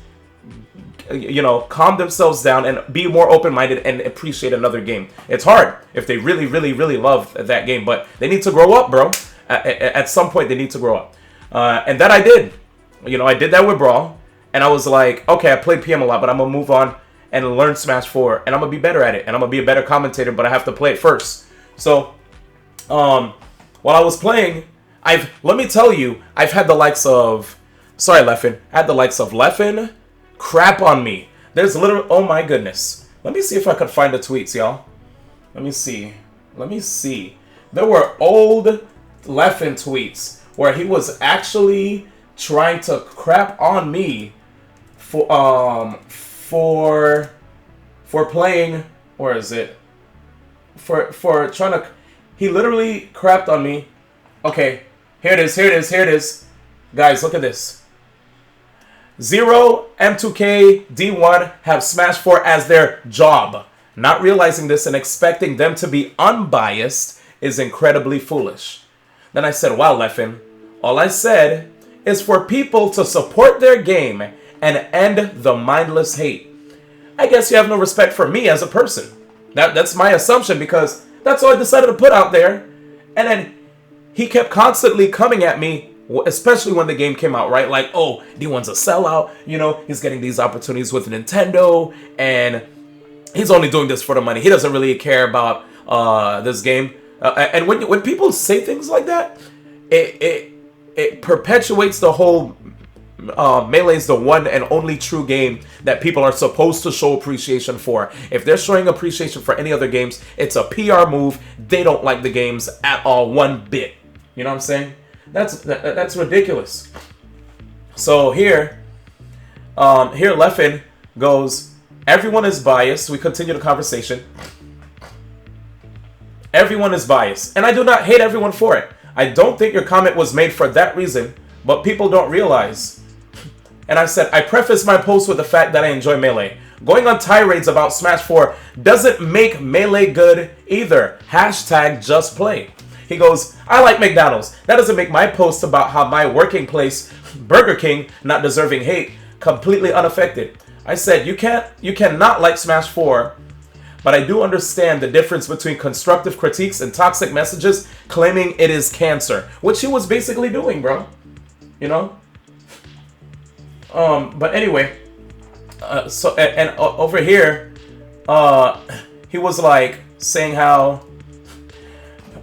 [SPEAKER 1] you know, calm themselves down and be more open-minded and appreciate another game. It's hard if they really love that game, but they need to grow up, bro. At some point, they need to grow up. And that I did. You know, I did that with Brawl, and I was like, okay, I played PM a lot, but I'm going to move on and learn Smash 4, and I'm going to be better at it, and I'm going to be a better commentator, but I have to play it first. So, while I was playing, let me tell you, I've had the likes of, sorry, Leffen, I had the likes of Leffen, crap on me. There's literally, oh my goodness. Let me see if I could find the tweets, y'all. Let me see. There were old Leffen tweets where he was actually trying to crap on me for playing, where is it? For trying to, he literally crapped on me. Okay, here it is. Guys, look at this. Zero, M2K, D1 have Smash 4 as their job. Not realizing this and expecting them to be unbiased is incredibly foolish. Then I said, wow, Leffen, all I said is for people to support their game and end the mindless hate. I guess you have no respect for me as a person. That's my assumption, because that's all I decided to put out there. And then he kept constantly coming at me, especially when the game came out, right? Like, oh, D1's a sellout, you know, he's getting these opportunities with Nintendo, and he's only doing this for the money. He doesn't really care about this game. And when people say things like that, it perpetuates the whole Melee is the one and only true game that people are supposed to show appreciation for. If they're showing appreciation for any other games, it's a PR move. They don't like the games at all, one bit. You know what I'm saying? That's ridiculous. So here Leffen goes, everyone is biased. We continue the conversation. Everyone is biased. And I do not hate everyone for it. I don't think your comment was made for that reason, but people don't realize. And I said, I preface my post with the fact that I enjoy Melee. Going on tirades about Smash 4 doesn't make Melee good either. Hashtag just play. He goes, I like McDonald's. That doesn't make my post about how my working place, Burger King, not deserving hate, completely unaffected. I said, you cannot like Smash 4, but I do understand the difference between constructive critiques and toxic messages claiming it is cancer, which he was basically doing, bro. You know? But anyway, over here, he was like saying how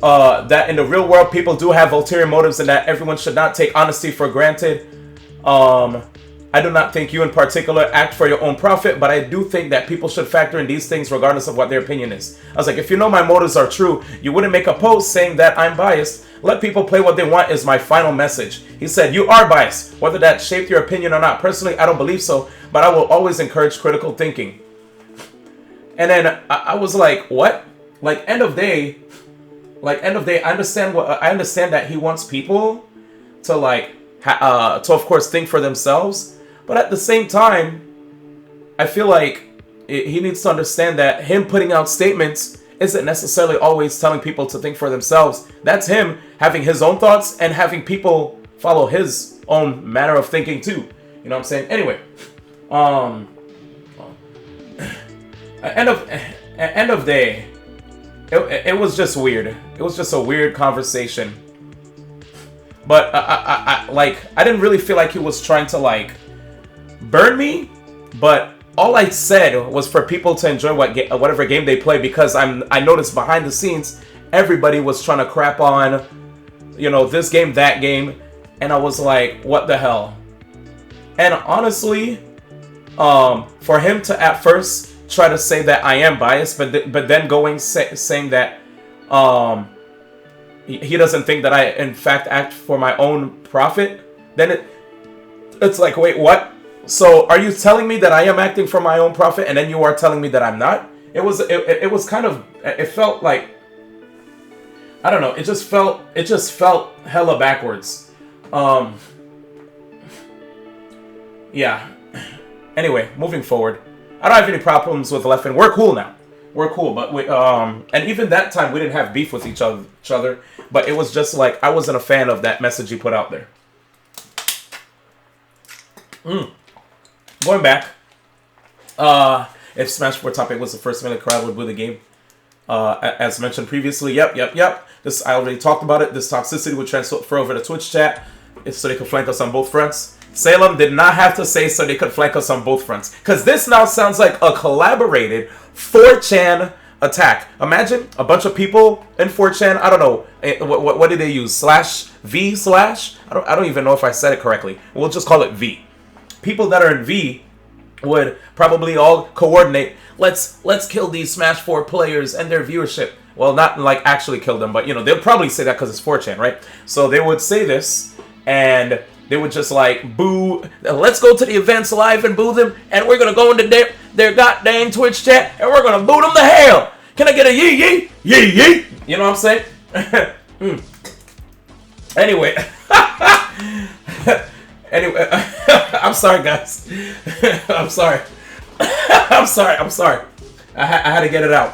[SPEAKER 1] that in the real world people do have ulterior motives and that everyone should not take honesty for granted. I do not think you in particular act for your own profit, but I do think that people should factor in these things regardless of what their opinion is. I was like, if you know my motives are true, you wouldn't make a post saying that I'm biased. Let people play what they want is my final message. He said, you are biased, whether that shaped your opinion or not. Personally, I don't believe so, but I will always encourage critical thinking. And then I was like, what? Like, end of day, I understand that he wants people to to of course think for themselves, but at the same time, I feel like he needs to understand that him putting out statements isn't necessarily always telling people to think for themselves. That's him having his own thoughts and having people follow his own manner of thinking too. You know what I'm saying? Anyway, end of day, it was just weird. It was just a weird conversation. But I didn't really feel like he was trying to burn me, but all I said was for people to enjoy whatever game they play, because I noticed behind the scenes everybody was trying to crap on, this game, that game, and I was like, what the hell? And honestly, for him to at first try to say that I am biased, but then saying that he doesn't think that I in fact act for my own profit, then it's like, wait, what? So are you telling me that I am acting for my own profit, and then you are telling me that I'm not? It was kind of, it felt like, I don't know, it just felt hella backwards. Yeah. Anyway, moving forward. I don't have any problems with Leffen. We're cool now. We're cool, but and even that time we didn't have beef with each other, but it was just like I wasn't a fan of that message he put out there. Going back, if Smash 4 topic was the first minute crowd would win the game. As mentioned previously, yep. This I already talked about it. This toxicity would transfer over to Twitch chat, so they could flank us on both fronts. Salem did not have to say so they could flank us on both fronts, because this now sounds like a collaborated 4chan attack. Imagine a bunch of people in 4chan. I don't know what did they use? /V/? I don't even know if I said it correctly. We'll just call it V. People that are in V would probably all coordinate. Let's kill these Smash 4 players and their viewership. Well, not actually kill them, but they'll probably say that because it's 4chan, right? So they would say this, and they would just boo. Let's go to the events live and boo them, and we're gonna go into their goddamn Twitch chat, and we're gonna boo them to hell. Can I get a yee yee? You know what I'm saying? Anyway. Anyway, I'm sorry, guys. I'm sorry. I'm sorry. I had to get it out.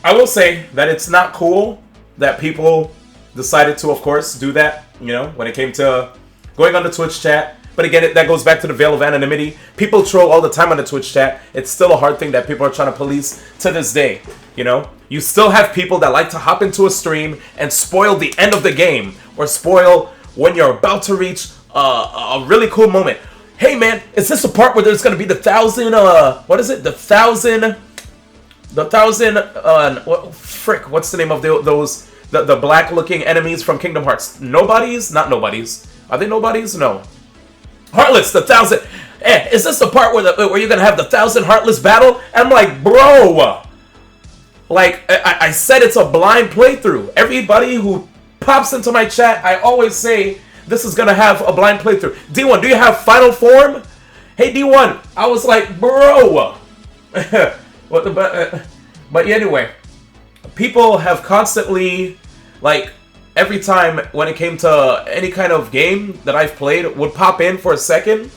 [SPEAKER 1] I will say that it's not cool that people decided to, of course, do that, when it came to going on the Twitch chat. But again, that goes back to the veil of anonymity. People troll all the time on the Twitch chat. It's still a hard thing that people are trying to police to this day, You still have people that like to hop into a stream and spoil the end of the game, or spoil when you're about to reach a really cool moment. Hey man, is this the part where there's gonna be the 1,000, what is it? The 1,000, what's the name of those, the black looking enemies from Kingdom Hearts? Nobodies? Not nobodies. Are they nobodies? No. Heartless, the 1,000. Is this the part where you're gonna have the 1,000 Heartless battle? And I'm like, bro, I said it's a blind playthrough. Everybody who pops into my chat, I always say this is gonna have a blind playthrough. D1, do you have final form? Hey D1, I was like, bro. But yeah, anyway, people have constantly, every time when it came to any kind of game that I've played, would pop in for a second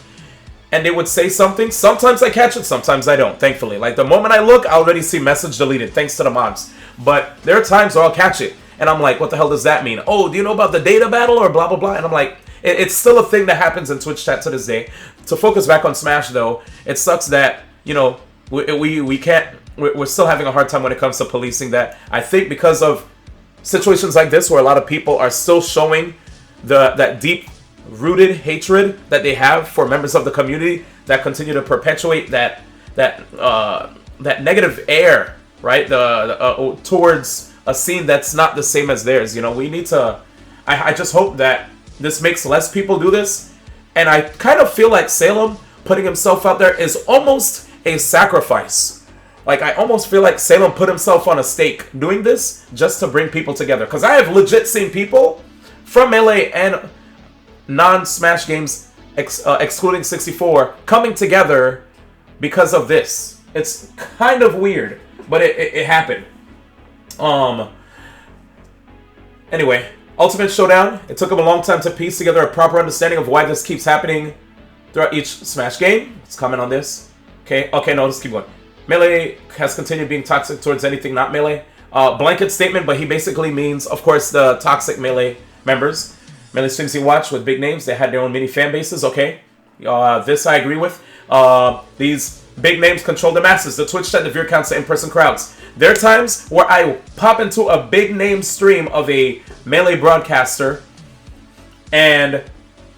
[SPEAKER 1] and they would say something. Sometimes I catch it, sometimes I don't, thankfully. Like, the moment I look, I already see message deleted, thanks to the mods. But there are times where I'll catch it, and I'm like, what the hell does that mean? Oh, do you know about the data battle or blah, blah, blah? And I'm like, it's still a thing that happens in Twitch chat to this day. To focus back on Smash, though, it sucks that, you know, we can't, we're still having a hard time when it comes to policing that. I think because of situations like this where a lot of people are still showing that deep-rooted hatred that they have for members of the community that continue to perpetuate that negative air, right? Towards a scene that's not the same as theirs. You know, we need to. I just hope that this makes less people do this, and I kind of feel like Salem putting himself out there is almost a sacrifice. Like, I almost feel like Salem put himself on a stake doing this just to bring people together. Because I have legit seen people from Melee and non-Smash games, excluding 64, coming together because of this. It's kind of weird, but it happened. Anyway, Ultimate Showdown. It took him a long time to piece together a proper understanding of why this keeps happening throughout each Smash game. Let's comment on this. Okay, no, let's keep going. Melee has continued being toxic towards anything not Melee. Blanket statement, but he basically means, of course, the toxic Melee members. Melee streams he watched with big names. They had their own mini fan bases. Okay, this I agree with. These big names control the masses. The Twitch chat, the viewer counts, the in-person crowds. There are times where I pop into a big name stream of a Melee broadcaster, and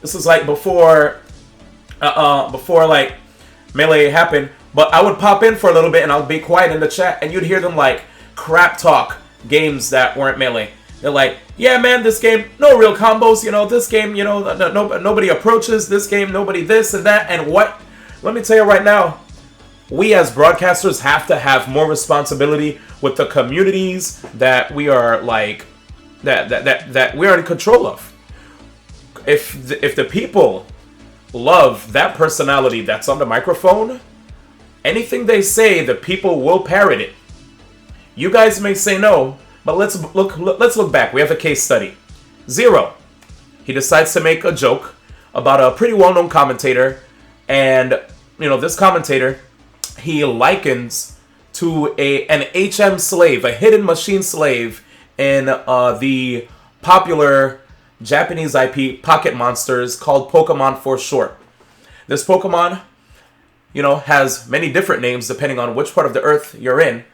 [SPEAKER 1] this is like before like Melee happened. But I would pop in for a little bit and I'll be quiet in the chat, and you'd hear them like crap talk games that weren't Melee. They're like, yeah, man, this game, no real combos, you know, this game, you know, nobody approaches, this game, nobody this and that. And what? Let me tell you right now, we as broadcasters have to have more responsibility with the communities that we are like, that we are in control of. If the people love that personality that's on the microphone, anything they say, the people will parrot it. You guys may say no, but let's look back. We have a case study. Zero. He decides to make a joke about a pretty well-known commentator, and you know, this commentator he likens to an HM slave, a hidden machine slave in the popular Japanese IP Pocket Monsters called Pokemon for short. This Pokemon, you know, has many different names depending on which part of the earth you're in.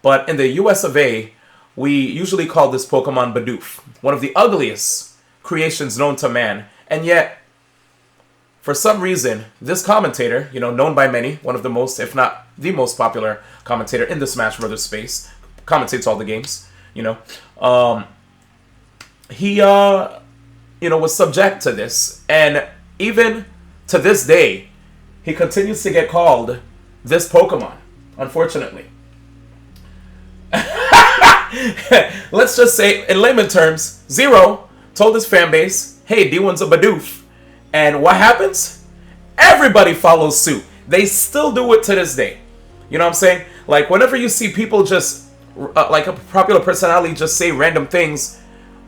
[SPEAKER 1] But in the US of A, we usually call this Pokemon Bidoof, one of the ugliest creations known to man. And yet, for some reason, this commentator, you know, known by many, one of the most, if not the most popular commentator in the Smash Brothers space, commentates all the games, you know, he, you know, was subject to this. And even to this day, he continues to get called this Pokemon, unfortunately. Let's just say, in layman terms, Zero told his fan base, hey, D1's a Bidoof. And what happens? Everybody follows suit. They still do it to this day. You know what I'm saying? Like, whenever you see people just, like a popular personality just say random things,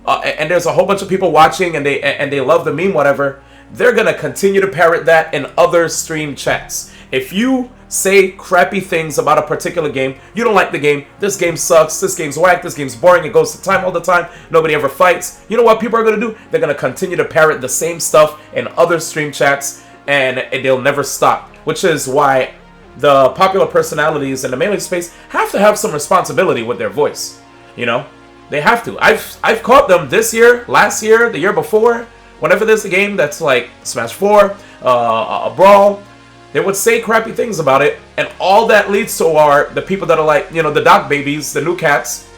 [SPEAKER 1] and there's a whole bunch of people watching and they love the meme, whatever, they're going to continue to parrot that in other stream chats. If you say crappy things about a particular game, you don't like the game, this game sucks, this game's whack, this game's boring, it goes to time all the time, nobody ever fights, you know what people are going to do? They're going to continue to parrot the same stuff in other stream chats, and they'll never stop. Which is why the popular personalities in the Melee space have to have some responsibility with their voice. You know? They have to. I've caught them this year, last year, the year before. Whenever there's a game that's like Smash 4, a Brawl, they would say crappy things about it, and all that leads to are the people that are like, you know, the doc babies, the new cats,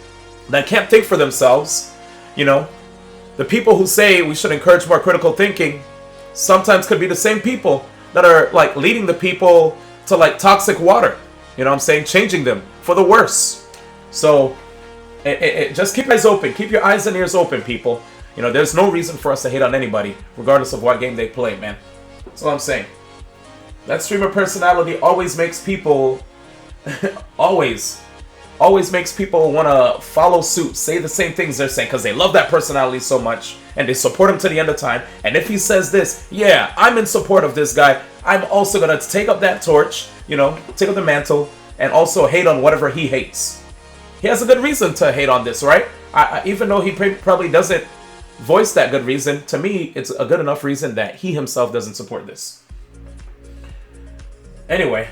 [SPEAKER 1] that can't think for themselves, you know. The people who say we should encourage more critical thinking sometimes could be the same people that are like leading the people to like toxic water, you know what I'm saying, changing them for the worse. So just keep your eyes open, keep your eyes and ears open, people. You know, there's no reason for us to hate on anybody, regardless of what game they play, man. That's all I'm saying. That streamer personality always makes people, always always makes people want to follow suit, say the same things they're saying because they love that personality so much and they support him to the end of time. And if he says this, yeah, I'm in support of this guy, I'm also going to take up that torch, you know, take up the mantle and also hate on whatever he hates. He has a good reason to hate on this, right? Even though he probably doesn't voice that good reason, to me, it's a good enough reason that he himself doesn't support this. Anyway,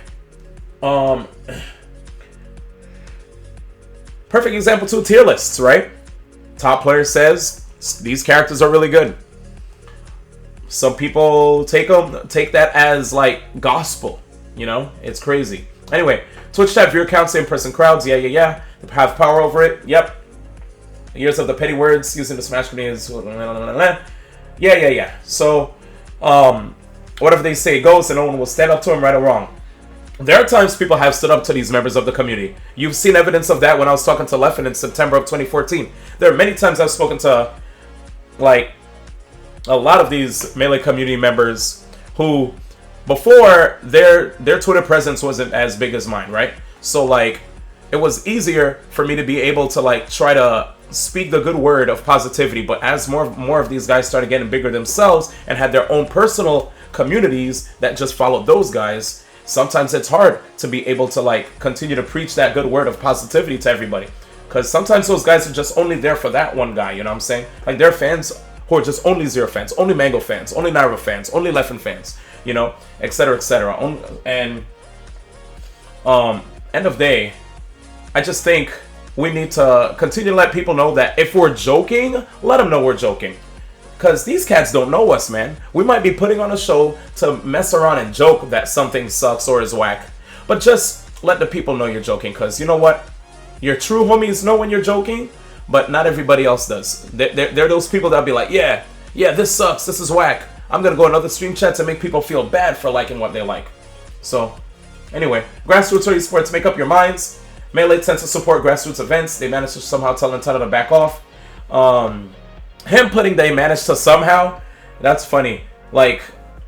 [SPEAKER 1] perfect example too, tier lists, right? Top player says these characters are really good. Some people take that as like gospel, you know? It's crazy. Anyway, Twitch chat viewer count, same person crowds, yeah. Have power over it, yep. Years of the petty words using the Smash community is yeah. So, whatever they say goes, and no one will stand up to them, right or wrong. There are times people have stood up to these members of the community. You've seen evidence of that when I was talking to Leffen in September of 2014. There are many times I've spoken to, like, a lot of these Melee community members who, before, their Twitter presence wasn't as big as mine, right? So, like, it was easier for me to be able to, like, try to speak the good word of positivity. But as more of these guys started getting bigger themselves and had their own personal communities that just followed those guys, sometimes it's hard to be able to, like, continue to preach that good word of positivity to everybody. Because sometimes those guys are just only there for that one guy, you know what I'm saying? Like, they're fans who are just only Zero fans, only Mango fans, only Naira fans, only Leffen fans, you know, etc., etc. And, end of day, I just think we need to continue to let people know that if we're joking, let them know we're joking. Because these cats don't know us, man. We might be putting on a show to mess around and joke that something sucks or is whack. But just let the people know you're joking. Because you know what? Your true homies know when you're joking, but not everybody else does. They're those people that'll be like, yeah, this sucks, this is whack. I'm going to go in other stream chats and make people feel bad for liking what they like. So, anyway, grassroots or esports, make up your minds. Melee tends to support grassroots events. They managed to somehow tell Nintendo to back off. Him putting they managed to somehow, that's funny. Like,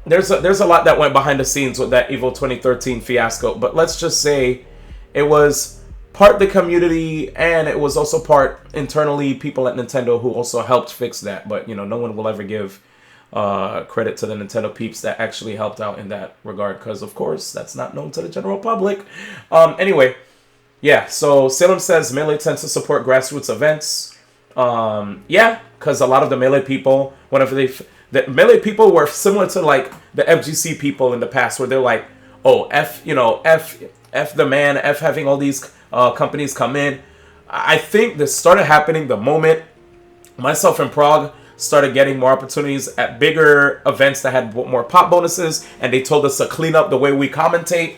[SPEAKER 1] there's a lot that went behind the scenes with that Evo 2013 fiasco. But let's just say it was part the community and it was also part internally people at Nintendo who also helped fix that. But, you know, no one will ever give credit to the Nintendo peeps that actually helped out in that regard. Because, of course, that's not known to the general public. Anyway. Yeah, so Salem says Melee tends to support grassroots events. Yeah, because a lot of the Melee people, whenever the Melee people were similar to like the FGC people in the past, where they're like, oh, F the man, F having all these companies come in. I think this started happening the moment myself and Prague started getting more opportunities at bigger events that had more pop bonuses, and they told us to clean up the way we commentate.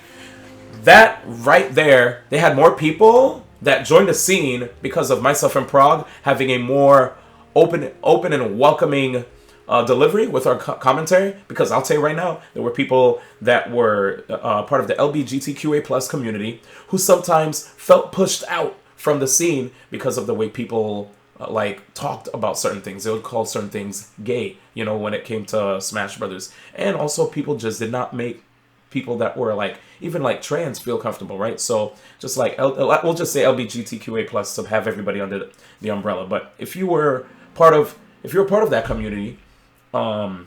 [SPEAKER 1] That right there, they had more people that joined the scene because of myself and Prague having a more open and welcoming delivery with our commentary. Because I'll tell you right now, there were people that were part of the LGBTQA plus community who sometimes felt pushed out from the scene because of the way people like talked about certain things. They would call certain things gay, you know, when it came to Smash Brothers. And also people just did not make people that were like even like trans feel comfortable, right? So just like we'll just say LGBTQA plus to have everybody under the umbrella. But if you were part of that community, the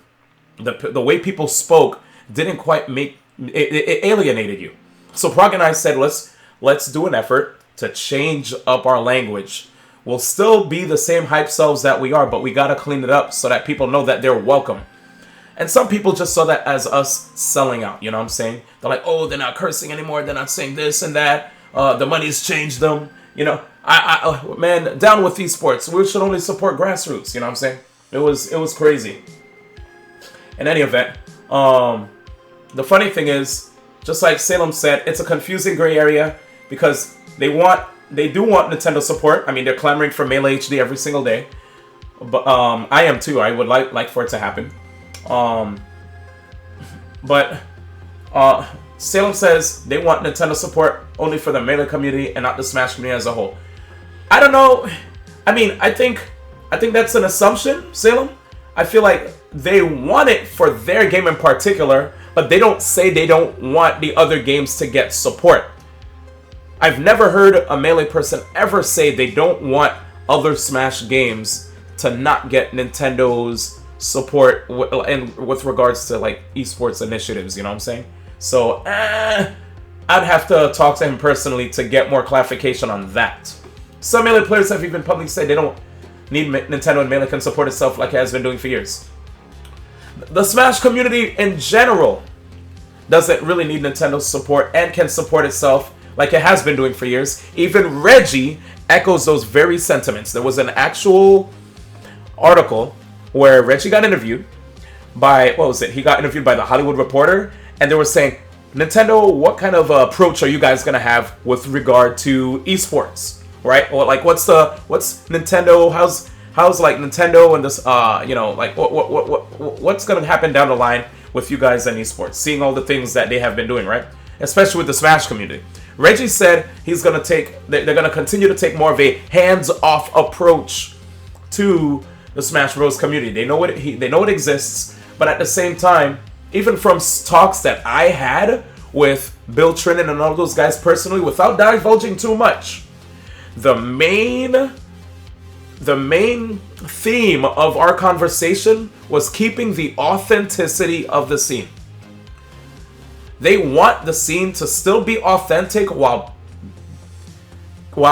[SPEAKER 1] way people spoke didn't quite make it alienated you. So Prague and I said let's do an effort to change up our language. We'll still be the same hype selves that we are, but we gotta clean it up so that people know that they're welcome. And some people just saw that as us selling out, you know what I'm saying? They're like, oh, they're not cursing anymore, they're not saying this and that, the money's changed them, you know? Man, down with esports, we should only support grassroots, you know what I'm saying? It was crazy. In any event, the funny thing is, just like Salem said, it's a confusing gray area because they do want Nintendo support. I mean, they're clamoring for Melee HD every single day. But I am too, I would like for it to happen. But Salem says they want Nintendo support only for the Melee community and not the Smash community as a whole. I don't know. I mean, I think that's an assumption, Salem. I feel like they want it for their game in particular, but they don't say they don't want the other games to get support. I've never heard a Melee person ever say they don't want other Smash games to not get Nintendo's support and with regards to like esports initiatives, you know what I'm saying? So, I'd have to talk to him personally to get more clarification on that. Some Melee players have even publicly said they don't need Nintendo, and Melee can support itself like it has been doing for years. The Smash community in general doesn't really need Nintendo's support and can support itself like it has been doing for years. Even Reggie echoes those very sentiments. There was an actual article where Reggie got interviewed by, what was it? He got interviewed by The Hollywood Reporter, and they were saying, Nintendo, what kind of approach are you guys going to have with regard to esports, right? Or like, what's Nintendo, how's like Nintendo and this, you know, like what's going to happen down the line with you guys and esports, seeing all the things that they have been doing, right? Especially with the Smash community. Reggie said he's going to they're going to continue to take more of a hands-off approach to the Smash Bros. Community. They know it exists, but at the same time, even from talks that I had with Bill Trinan and all those guys personally, without divulging too much, the main theme of our conversation was keeping the authenticity of the scene. They want the scene to still be authentic while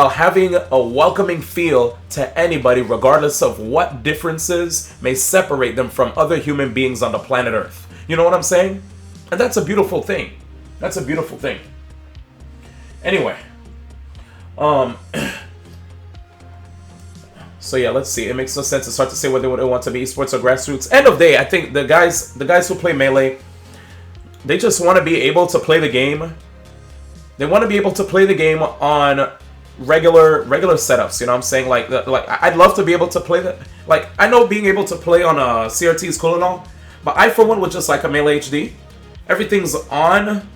[SPEAKER 1] having a welcoming feel to anybody, regardless of what differences may separate them from other human beings on the planet Earth. You know what I'm saying? And that's a beautiful thing. That's a beautiful thing. Anyway. So yeah, let's see. It makes no sense to start to say whether they want to be esports or grassroots. End of day, I think the guys who play Melee, they just want to be able to play the game. They want to be able to play the game on regular setups. You know what I'm saying? Like I'd love to be able to play that. Like, I know being able to play on a CRT is cool and all, but I for one would just like a Melee HD. Everything's on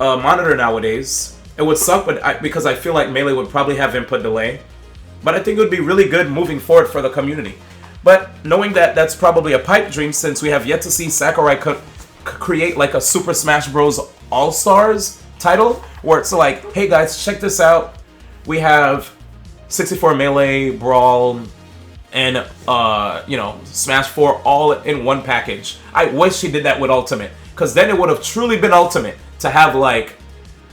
[SPEAKER 1] a monitor nowadays. It would suck, but because I feel like Melee would probably have input delay. But I think it would be really good moving forward for the community. But knowing that that's probably a pipe dream, since we have yet to see Sakurai create like a Super Smash Bros. All-Stars title, where it's like, hey guys, check this out. We have 64 Melee, Brawl, and you know, Smash 4 all in one package. I wish he did that with Ultimate, because then it would have truly been Ultimate to have like,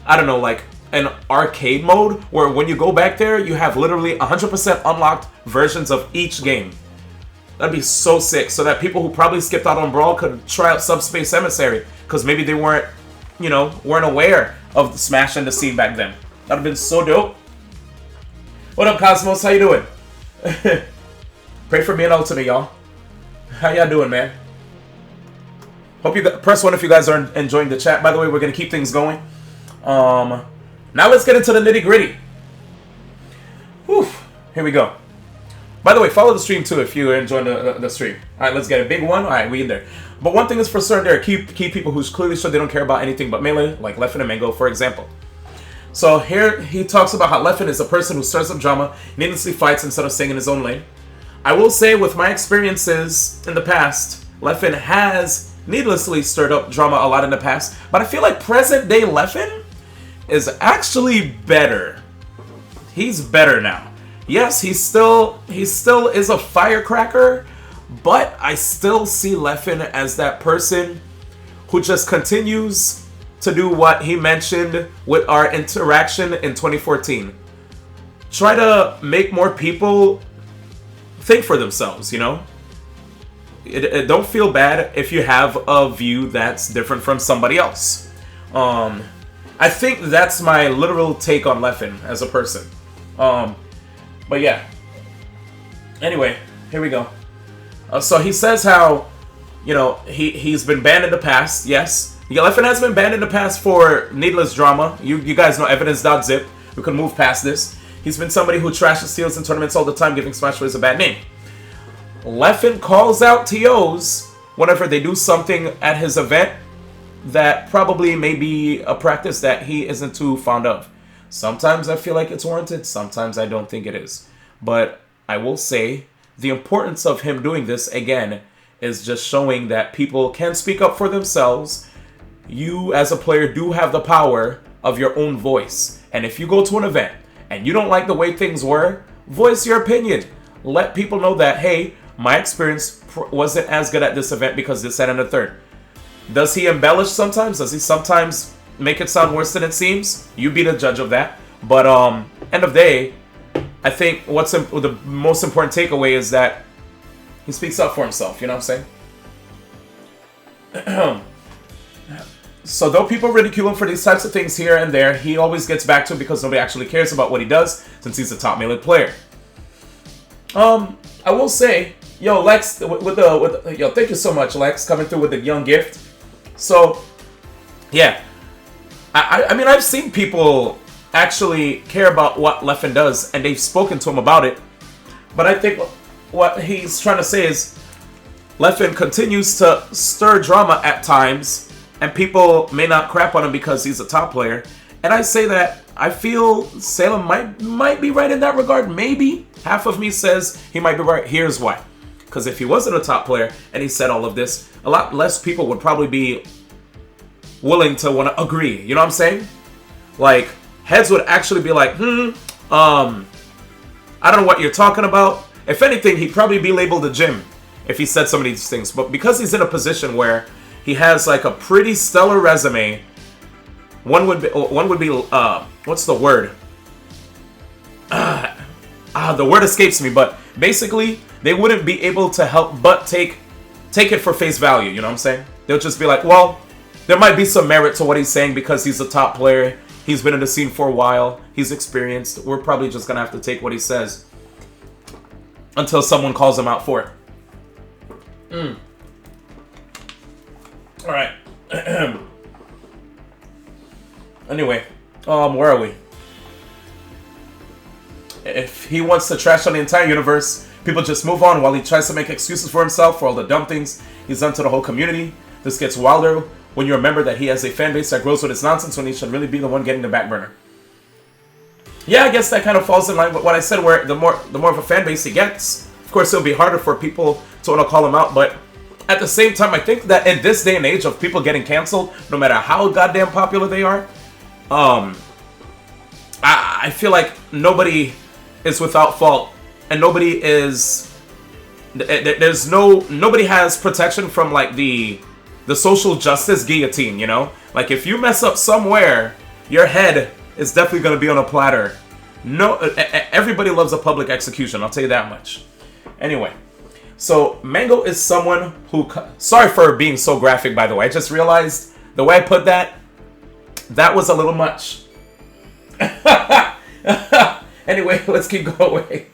[SPEAKER 1] I don't know, like an arcade mode where when you go back there, you have literally 100% unlocked versions of each game. That'd be so sick, so that people who probably skipped out on Brawl could try out Subspace Emissary, because maybe they weren't aware of the Smash and the scene back then. That'd have been so dope. What up, Cosmos? How you doing? Pray for me and Ultimate, y'all. How y'all doing, man? Hope you press 1 if you guys are enjoying the chat. By the way, we're gonna keep things going. Now let's get into the nitty gritty. Whew. Here we go. By the way, follow the stream too if you're enjoying the stream. All right, let's get a big one. All right, we in there. But one thing is for certain, there are key people who clearly show they don't care about anything but Melee, like Leffen and Mango, for example. So here he talks about how Leffen is a person who stirs up drama, needlessly fights instead of staying in his own lane. I will say, with my experiences in the past, Leffen has needlessly stirred up drama a lot in the past, but I feel like present day Leffen is actually better. He's better now. Yes, he still is a firecracker, but I still see Leffen as that person who just continues to do what he mentioned with our interaction in 2014. Try to make more people think for themselves, you know? Don't feel bad if you have a view that's different from somebody else. I think that's my literal take on Leffen as a person. But yeah. Anyway, here we go. So he says how, you know, he's been banned in the past. Yes. Yeah, Leffen has been banned in the past for needless drama. You guys know evidence.zip. We can move past this. He's been somebody who trashes steals in tournaments all the time, giving Smash Bros. A bad name. Leffen calls out TOs whenever they do something at his event that probably may be a practice that he isn't too fond of. Sometimes I feel like it's warranted, sometimes I don't think it is. But I will say the importance of him doing this, again, is just showing that people can speak up for themselves. You, as a player, do have the power of your own voice. And if you go to an event and you don't like the way things were, voice your opinion. Let people know that, hey, my experience wasn't as good at this event because this, that, and the third. Does he embellish sometimes? Does he sometimes make it sound worse than it seems? You be the judge of that. But end of day, I think the most important takeaway is that he speaks up for himself. You know what I'm saying? So though people ridicule him for these types of things here and there, he always gets back to it because nobody actually cares about what he does since he's a top melee player. I will say, yo, Lex, yo, thank you so much, Lex, coming through with the young gift. So, yeah, I mean, I've seen people actually care about what Leffen does, and they've spoken to him about it. But I think what he's trying to say is Leffen continues to stir drama at times, and people may not crap on him because he's a top player. And I say that I feel Salem might be right in that regard. Maybe. Half of me says he might be right. Here's why. Because if he wasn't a top player and he said all of this, a lot less people would probably be willing to want to agree. You know what I'm saying? Like, heads would actually be like, I don't know what you're talking about. If anything, he'd probably be labeled a gym if he said some of these things. But because he's in a position where he has like a pretty stellar resume, one would be what's the word? The word escapes me, but basically they wouldn't be able to help but take it for face value, you know what I'm saying? They'll just be like, well, there might be some merit to what he's saying because he's a top player, he's been in the scene for a while, he's experienced, we're probably just gonna have to take what he says until someone calls him out for it. Alright. Anyway, where are we? If he wants to trash on the entire universe, people just move on while he tries to make excuses for himself for all the dumb things he's done to the whole community. This gets wilder when you remember that he has a fan base that grows with his nonsense when he should really be the one getting the back burner. Yeah, I guess that kind of falls in line with what I said, where the more of a fan base he gets, of course it'll be harder for people to want to call him out, but at the same time, I think that in this day and age of people getting canceled, no matter how goddamn popular they are, I feel like nobody is without fault, and nobody has protection from like the social justice guillotine, you know? Like if you mess up somewhere, your head is definitely going to be on a platter. No, everybody loves a public execution, I'll tell you that much. Anyway, so Mango is someone who, sorry for being so graphic, by the way, I just realized the way I put that was a little much. Anyway, let's keep going.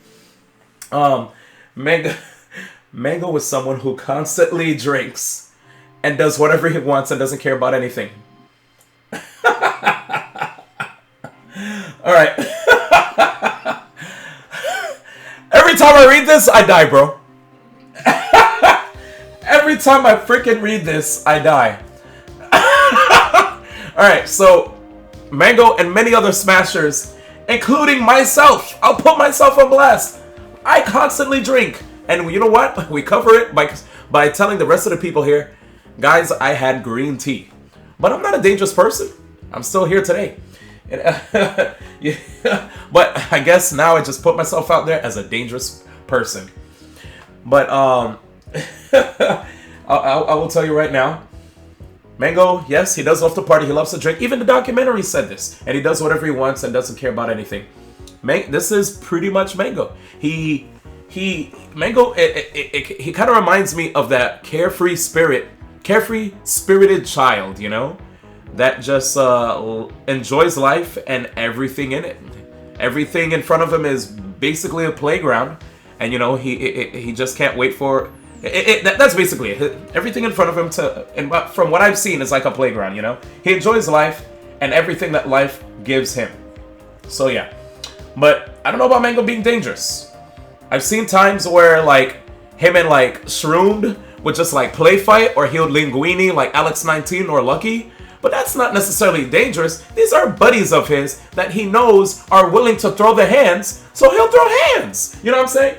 [SPEAKER 1] Mango is someone who constantly drinks and does whatever he wants and doesn't care about anything. Alright. Every time I read this, I die, bro. Every time I freaking read this, I die. Alright, so Mango and many other smashers, including myself, I'll put myself on blast. I constantly drink. And you know what? We cover it by telling the rest of the people here, guys, I had green tea. But I'm not a dangerous person. I'm still here today. Yeah, but I guess now I just put myself out there as a dangerous person. But I will tell you right now, Mango, yes, he does love to party. He loves to drink. Even the documentary said this. And he does whatever he wants and doesn't care about anything. This is pretty much Mango. Mango, he kind of reminds me of that carefree spirited child, you know? That just enjoys life and everything in it. Everything in front of him is basically a playground. And, you know, he just can't wait for... That's basically it. Everything in front of him, from what I've seen, is like a playground, you know? He enjoys life and everything that life gives him. So, yeah. But I don't know about Mango being dangerous. I've seen times where, like, him and, like, Shroomed would just, like, play fight, or he'll linguini like Alex19 or Lucky. But that's not necessarily dangerous. These are buddies of his that he knows are willing to throw the hands, so he'll throw hands. You know what I'm saying?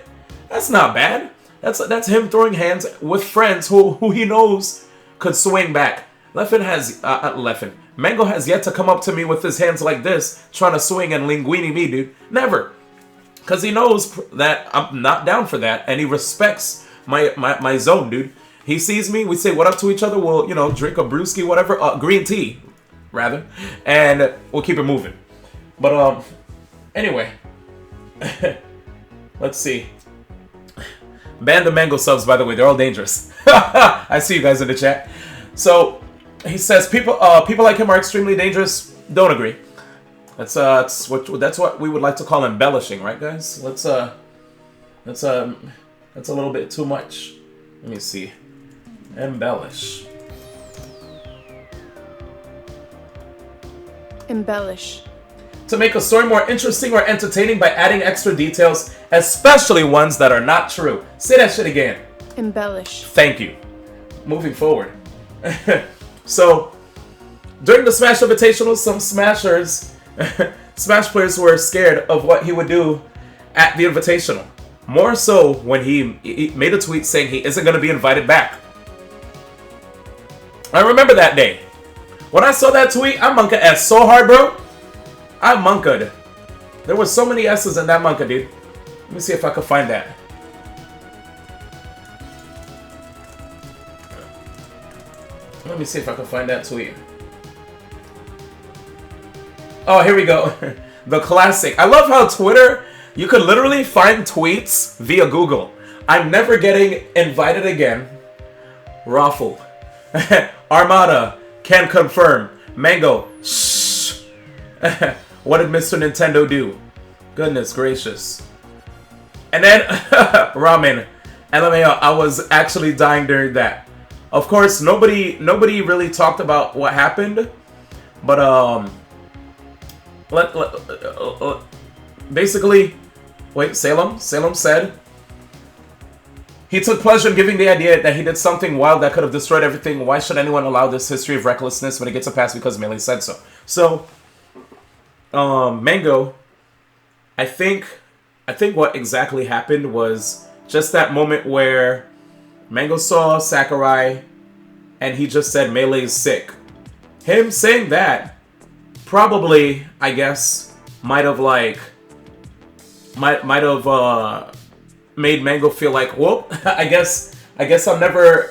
[SPEAKER 1] That's not bad. That's him throwing hands with friends who he knows could swing back. Mango has yet to come up to me with his hands like this, trying to swing and linguini me, dude. Never. Because he knows that I'm not down for that, and he respects my zone, dude. He sees me, we say what up to each other, we'll, you know, drink a brewski, whatever, green tea, rather, and we'll keep it moving. But, anyway, let's see. Ban the mango subs, by the way, they're all dangerous. I see you guys in the chat. So, he says people like him are extremely dangerous. Don't agree. That's what we would like to call embellishing, right, guys? That's a little bit too much. Let me see. Embellish.
[SPEAKER 2] Embellish.
[SPEAKER 1] To make a story more interesting or entertaining by adding extra details, especially ones that are not true. Say that shit again.
[SPEAKER 2] Embellish.
[SPEAKER 1] Thank you. Moving forward. So, during the Smash Invitational, some Smashers, Smash players were scared of what he would do at the Invitational. More so when he made a tweet saying he isn't going to be invited back. I remember that day. When I saw that tweet, I monked S so hard, bro. I monked. There were so many S's in that monka, dude. Let me see if I can find that. Let me see if I can find that tweet. Oh, here we go. The classic. I love how Twitter, you could literally find tweets via Google. I'm never getting invited again. Raffle. Armada can confirm. Mango. Shh. What did Mr. Nintendo do? Goodness gracious. And then Ramen. LMAO. I was actually dying during that. Of course, nobody really talked about what happened, but basically, wait, Salem said he took pleasure in giving the idea that he did something wild that could have destroyed everything. Why should anyone allow this history of recklessness when it gets a pass because Melee said so? So, Mango, I think what exactly happened was just that moment where Mango saw Sakurai, and he just said Melee is sick. Him saying that probably, I guess, might have made Mango feel like, well, I guess I'm never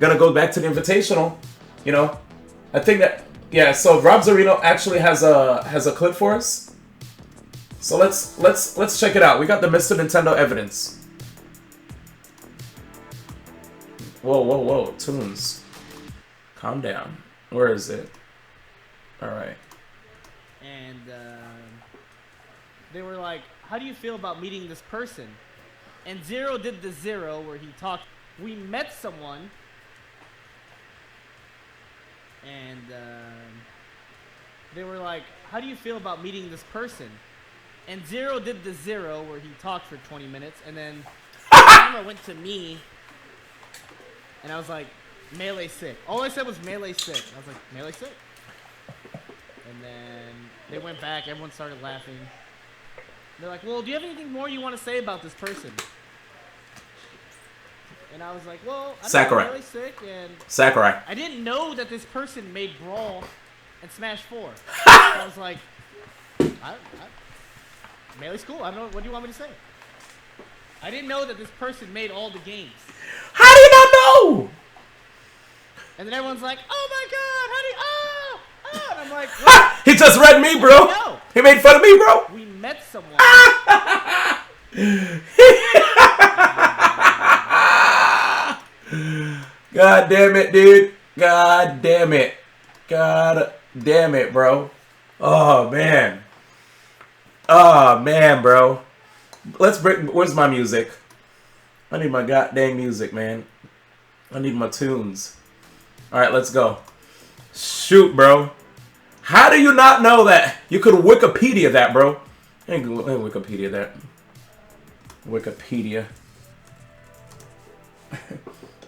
[SPEAKER 1] gonna go back to the Invitational, you know. I think that, yeah. So Rob Zarino actually has a clip for us. So let's check it out. We got the Mr. Nintendo evidence. Whoa, tunes. Calm down. Where is it? Alright.
[SPEAKER 3] And they were like, how do you feel about meeting this person? And Zero did the Zero where he talked. We met someone. And they were like, how do you feel about meeting this person? And Zero did the Zero where he talked for 20 minutes. And then the camera went to me. And I was like, Melee sick. All I said was Melee sick. I was like, Melee sick. And then they went back. Everyone started laughing. They're like, well, do you have anything more you want to say about this person? And I was like, well, I don't know, Melee sick. And
[SPEAKER 1] Sakurai.
[SPEAKER 3] I didn't know that this person made Brawl and Smash 4. So I was like, Melee's cool. I don't know. What do you want me to say? I didn't know that this person made all the games.
[SPEAKER 1] How do you not know?
[SPEAKER 3] And then everyone's like, oh my god, how do you, and I'm like, what?
[SPEAKER 1] He just read me, bro.
[SPEAKER 3] No.
[SPEAKER 1] He made fun of me, bro.
[SPEAKER 3] We met someone.
[SPEAKER 1] God damn it, dude. God damn it. God damn it, bro. Oh, man. Oh, man, bro. Let's break. Where's my music? I need my goddamn music, man. I need my tunes. Alright, let's go. Shoot, bro. How do you not know that? You could Wikipedia that, bro. Ain't Wikipedia that. Wikipedia.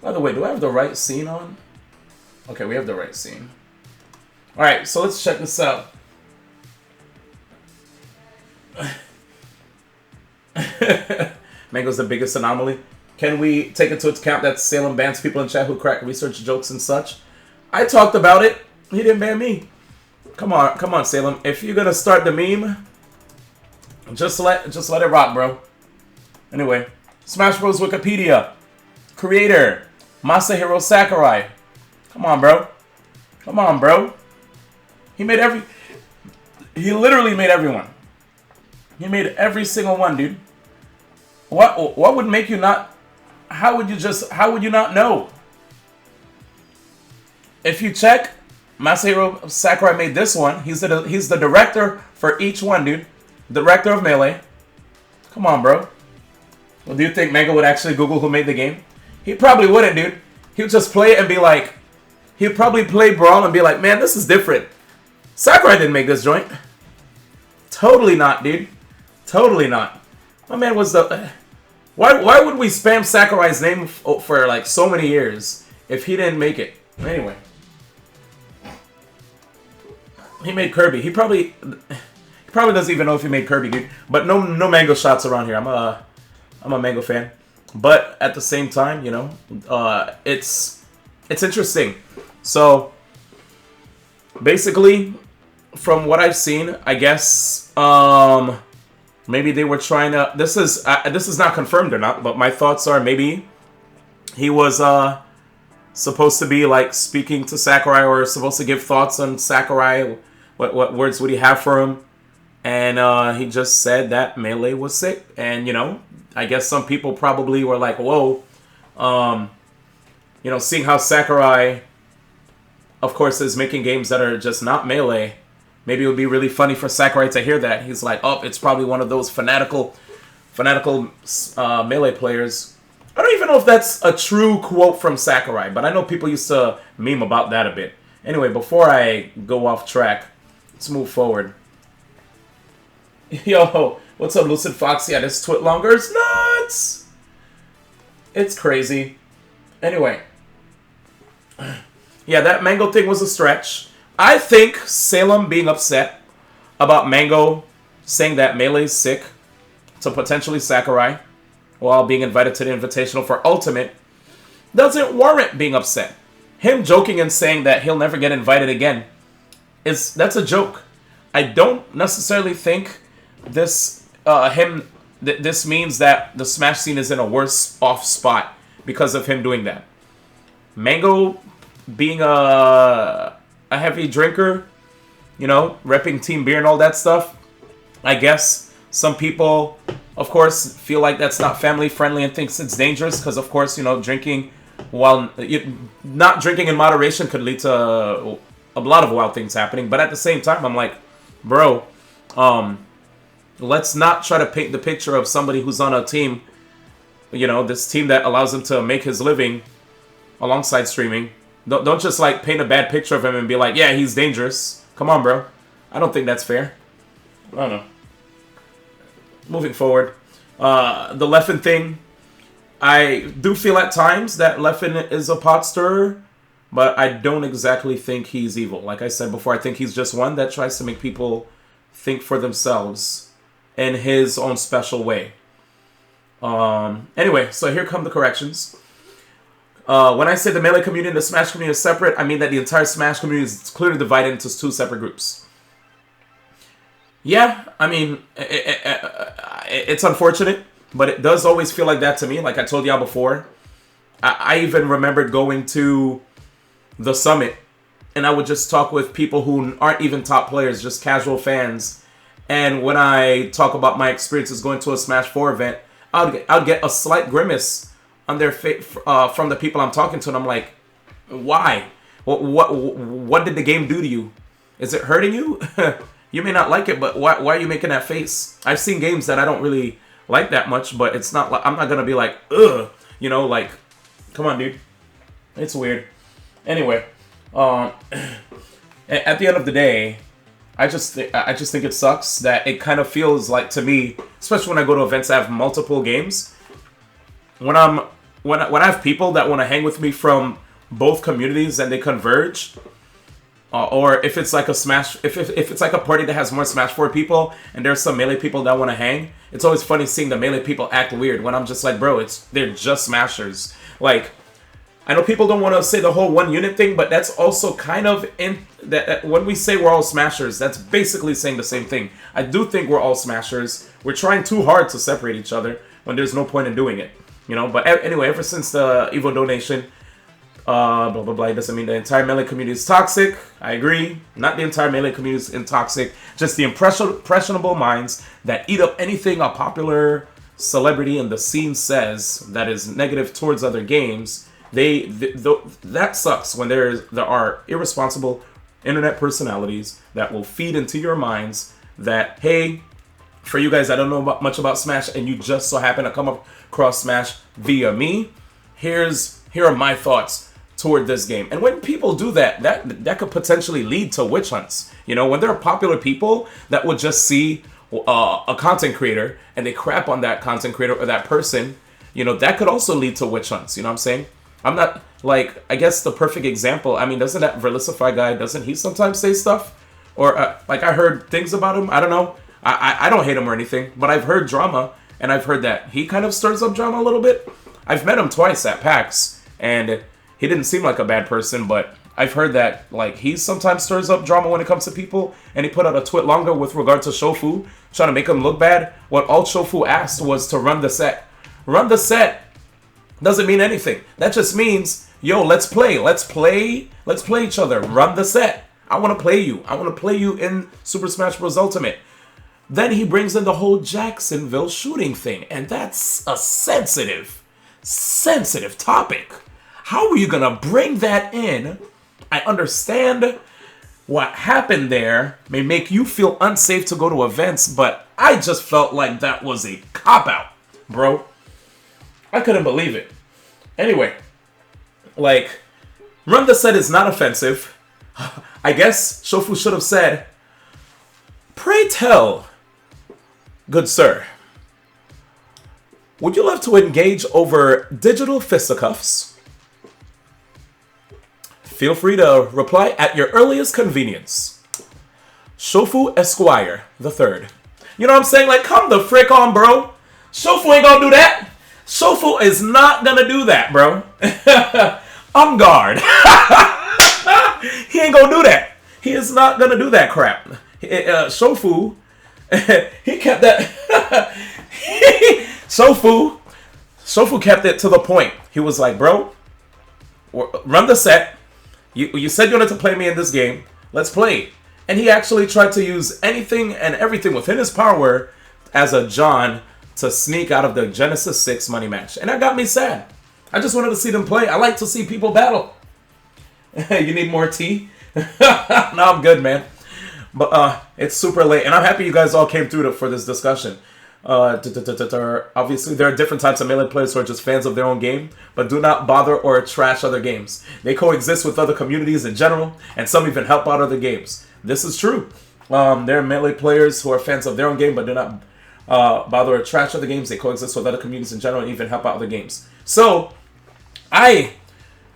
[SPEAKER 1] By the way, do I have the right scene on? Okay, we have the right scene. Alright, so let's check this out. Mango's the biggest anomaly. Can we take into account that Salem bans people in chat who crack research jokes and such? I talked about it. He didn't ban me. Come on, Salem. If you're gonna start the meme, just let it rock, bro. Anyway, Smash Bros. Wikipedia. Creator, Masahiro Sakurai. Come on, bro. Come on, bro. He literally made everyone. He made every single one, dude. What would make you not... How would you not know? If you check, Masahiro Sakurai made this one. He's the director for each one, dude. Director of Melee. Come on, bro. Well, do you think Mega would actually Google who made the game? He probably wouldn't, dude. He would just play it and be like... He'd probably play Brawl and be like, man, this is different. Sakurai didn't make this joint. Totally not, dude. Totally not. My man was the... Why would we spam Sakurai's name for like so many years if he didn't make it? Anyway. He made Kirby. He probably doesn't even know if he made Kirby, dude. But no Mango shots around here. I'm a Mango fan. But at the same time, you know, it's interesting. So basically, from what I've seen, I guess maybe they were trying to... This is not confirmed or not, but my thoughts are maybe he was supposed to be like speaking to Sakurai or supposed to give thoughts on Sakurai. What words would he have for him? And he just said that Melee was sick. And, you know, I guess some people probably were like, whoa. You know, seeing how Sakurai, of course, is making games that are just not Melee. Maybe it would be really funny for Sakurai to hear that. He's like, oh, it's probably one of those fanatical Melee players. I don't even know if that's a true quote from Sakurai, but I know people used to meme about that a bit. Anyway, before I go off track, let's move forward. Yo, what's up, Lucid Fox? Yeah, this Twitlonger's nuts! It's crazy. Anyway. Yeah, that Mango thing was a stretch. I think Salem being upset about Mango saying that Melee's sick to potentially Sakurai while being invited to the Invitational for Ultimate doesn't warrant being upset. Him joking and saying that he'll never get invited again that's a joke. I don't necessarily think this this means that the Smash scene is in a worse off spot because of him doing that. Mango being a heavy drinker, you know, repping Team Beer and all that stuff. I guess some people, of course, feel like that's not family friendly and thinks it's dangerous because, of course, you know, drinking while not drinking in moderation could lead to a lot of wild things happening. But at the same time, I'm like, bro, let's not try to paint the picture of somebody who's on a team, you know, this team that allows him to make his living alongside streaming. Don't just, like, paint a bad picture of him and be like, yeah, he's dangerous. Come on, bro. I don't think that's fair. I don't know. Moving forward. The Leffen thing. I do feel at times that Leffen is a pot stirrer, but I don't exactly think he's evil. Like I said before, I think he's just one that tries to make people think for themselves in his own special way. Anyway, so here come the corrections. When I say the Melee community and the Smash community is separate, I mean that the entire Smash community is clearly divided into two separate groups. Yeah, I mean, it's unfortunate, but it does always feel like that to me. Like I told y'all before, I even remembered going to the Summit, and I would just talk with people who aren't even top players, just casual fans. And when I talk about my experiences going to a Smash 4 event, I'd get a slight grimace on their face from the people I'm talking to, and I'm like, why? What did the game do to you? Is it hurting you? You may not like it, but why are you making that face? I've seen games that I don't really like that much, but it's not like I'm not gonna be like, ugh, you know, like, come on, dude. It's weird. Anyway, at the end of the day, I just think it sucks that it kind of feels like, to me, especially when I go to events that have multiple games, when I have people that want to hang with me from both communities and they converge, or if it's like a Smash, if it's like a party that has more Smash 4 people and there's some Melee people that want to hang, it's always funny seeing the Melee people act weird when I'm just like, bro, they're just Smashers. Like, I know people don't want to say the whole one unit thing, but that's also kind of in that when we say we're all smashers, that's basically saying the same thing. I do think we're all smashers. We're trying too hard to separate each other when there's no point in doing it, you know. But anyway, ever since the Evo donation, blah blah blah, it doesn't mean the entire Melee community is toxic. I agree. Not the entire Melee community is toxic. Just the impressionable minds that eat up anything a popular celebrity in the scene says that is negative towards other games. That sucks when there are irresponsible internet personalities that will feed into your minds that, hey, for you guys that don't know much about Smash and you just so happen to come across Smash via me, here are my thoughts toward this game. And when people do that could potentially lead to witch hunts. You know, when there are popular people that would just see a content creator and they crap on that content creator or that person, you know, that could also lead to witch hunts. You know what I'm saying? I'm not, like, I guess the perfect example, I mean, doesn't that Verlicify guy, doesn't he sometimes say stuff? Or, like, I heard things about him, I don't know. I don't hate him or anything, but I've heard drama, and I've heard that he kind of stirs up drama a little bit. I've met him twice at PAX, and he didn't seem like a bad person, but I've heard that, like, he sometimes stirs up drama when it comes to people, and he put out a Twitlonger with regard to Shofu, trying to make him look bad. What all Shofu asked was to run the set. Run the set doesn't mean anything. That just means, yo, let's play. Let's play each other. Run the set. I want to play you. I want to play you in Super Smash Bros. Ultimate. Then he brings in the whole Jacksonville shooting thing, and that's a sensitive topic. How are you going to bring that in? I understand what happened there may make you feel unsafe to go to events, but I just felt like that was a cop-out, bro. I couldn't believe it. Anyway, like, run the set is not offensive. I guess Shofu should have said, pray tell, good sir, would you love to engage over digital fisticuffs? Feel free to reply at your earliest convenience. Shofu Esquire the Third. You know what I'm saying? Like, come the frick on, bro. Shofu ain't gonna do that. Shofu is not gonna do that, bro. On guard. He ain't gonna do that. He is not gonna do that crap. Shofu, he kept that. Shofu kept it to the point. He was like, bro, run the set. You said you wanted to play me in this game. Let's play. And he actually tried to use anything and everything within his power as a John to sneak out of the Genesis 6 money match. And that got me sad. I just wanted to see them play. I like to see people battle. You need more tea? No, I'm good, man. But it's super late. And I'm happy you guys all came through for this discussion. Obviously, there are different types of Melee players who are just fans of their own game, but do not bother or trash other games. They coexist with other communities in general, and some even help out other games. This is true. There are Melee players who are fans of their own game, but do not bother or trash other games. They coexist with other communities in general and even help out other games. So, I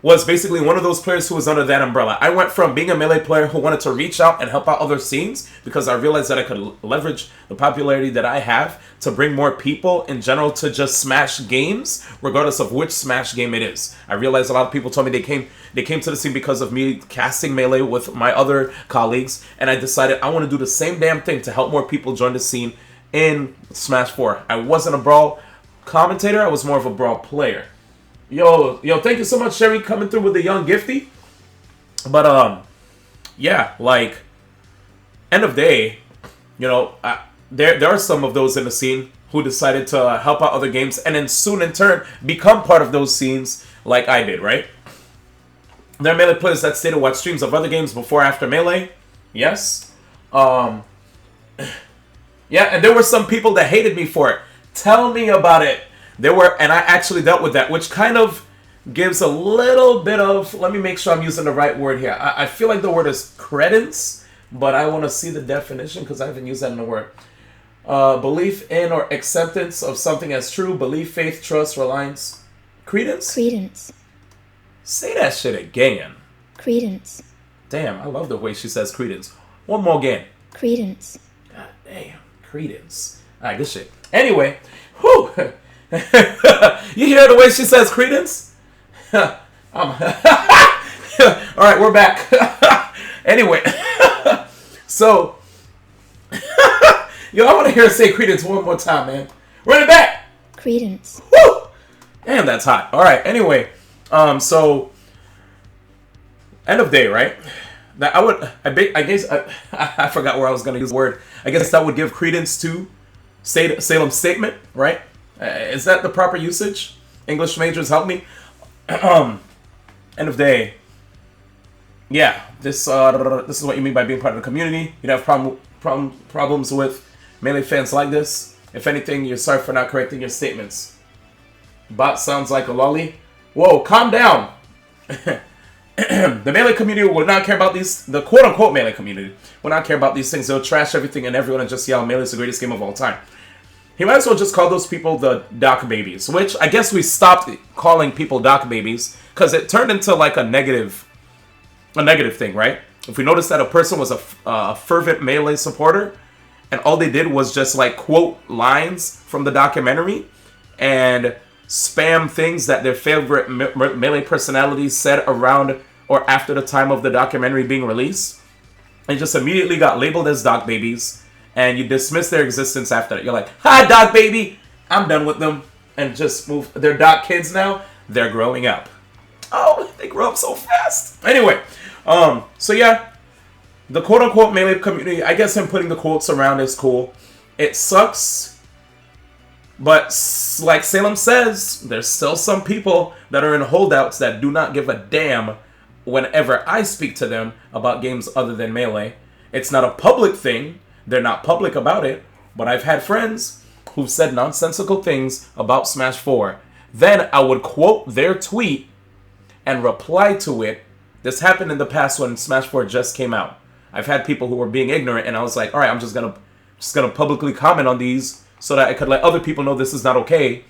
[SPEAKER 1] was basically one of those players who was under that umbrella. I went from being a Melee player who wanted to reach out and help out other scenes because I realized that I could leverage the popularity that I have to bring more people in general to just Smash games, regardless of which Smash game it is. I realized a lot of people told me they came to the scene because of me casting Melee with my other colleagues, and I decided I want to do the same damn thing to help more people join the scene in Smash 4. I wasn't a Brawl commentator, I was more of a Brawl player. Yo, thank you so much, Sherry, coming through with the young gifty. But, yeah, like, end of day, you know, there are some of those in the scene who decided to help out other games and then soon in turn become part of those scenes like I did, right? There are Melee players that stay to watch streams of other games before or after Melee. Yes. Yeah, and there were some people that hated me for it. Tell me about it. There were, and I actually dealt with that, which kind of gives a little bit of, let me make sure I'm using the right word here. I feel like the word is credence, but I want to see the definition because I haven't used that in the word. Belief in or acceptance of something as true, belief, faith, trust, reliance. Credence?
[SPEAKER 2] Credence.
[SPEAKER 1] Say that shit again.
[SPEAKER 2] Credence.
[SPEAKER 1] Damn, I love the way she says credence. One more again.
[SPEAKER 2] Credence.
[SPEAKER 1] God damn, credence. Alright, good shit. Anyway, whew. You hear the way she says credence? All right, we're back. Anyway, so yo, I want to hear her say credence one more time, man. Run it back.
[SPEAKER 2] Credence.
[SPEAKER 1] Woo! Damn, that's hot. All right. Anyway, so end of day, right? That I guess I forgot where I was gonna use the word. I guess that would give credence to Salem's statement, right? Is that the proper usage? English majors, help me. End of day. Yeah, this is what you mean by being part of the community. You'd have problems with Melee fans like this. If anything, you're sorry for not correcting your statements. Bot sounds like a lolly. Whoa, calm down. The Melee community will not care about these. The quote-unquote Melee community will not care about these things. They'll trash everything and everyone and just yell, Melee is the greatest game of all time. He might as well just call those people the doc babies, which I guess we stopped calling people doc babies because it turned into like a negative thing, right? If we noticed that a person was a fervent Melee supporter and all they did was just like quote lines from the documentary and spam things that their favorite Melee personalities said around or after the time of the documentary being released, and just immediately got labeled as doc babies, and you dismiss their existence after that. You're like, hi, doc baby, I'm done with them, and just move. They're doc kids now. They're growing up. Oh, they grow up so fast. Anyway, so yeah, the quote-unquote Melee community, I guess him putting the quotes around is cool. It sucks, but like Salem says, there's still some people that are in holdouts that do not give a damn whenever I speak to them about games other than Melee. It's not a public thing. They're not public about it, but I've had friends who've said nonsensical things about Smash 4. Then I would quote their tweet and reply to it. This happened in the past when Smash 4 just came out. I've had people who were being ignorant, and I was like, all right, I'm just gonna publicly comment on these so that I could let other people know this is not okay.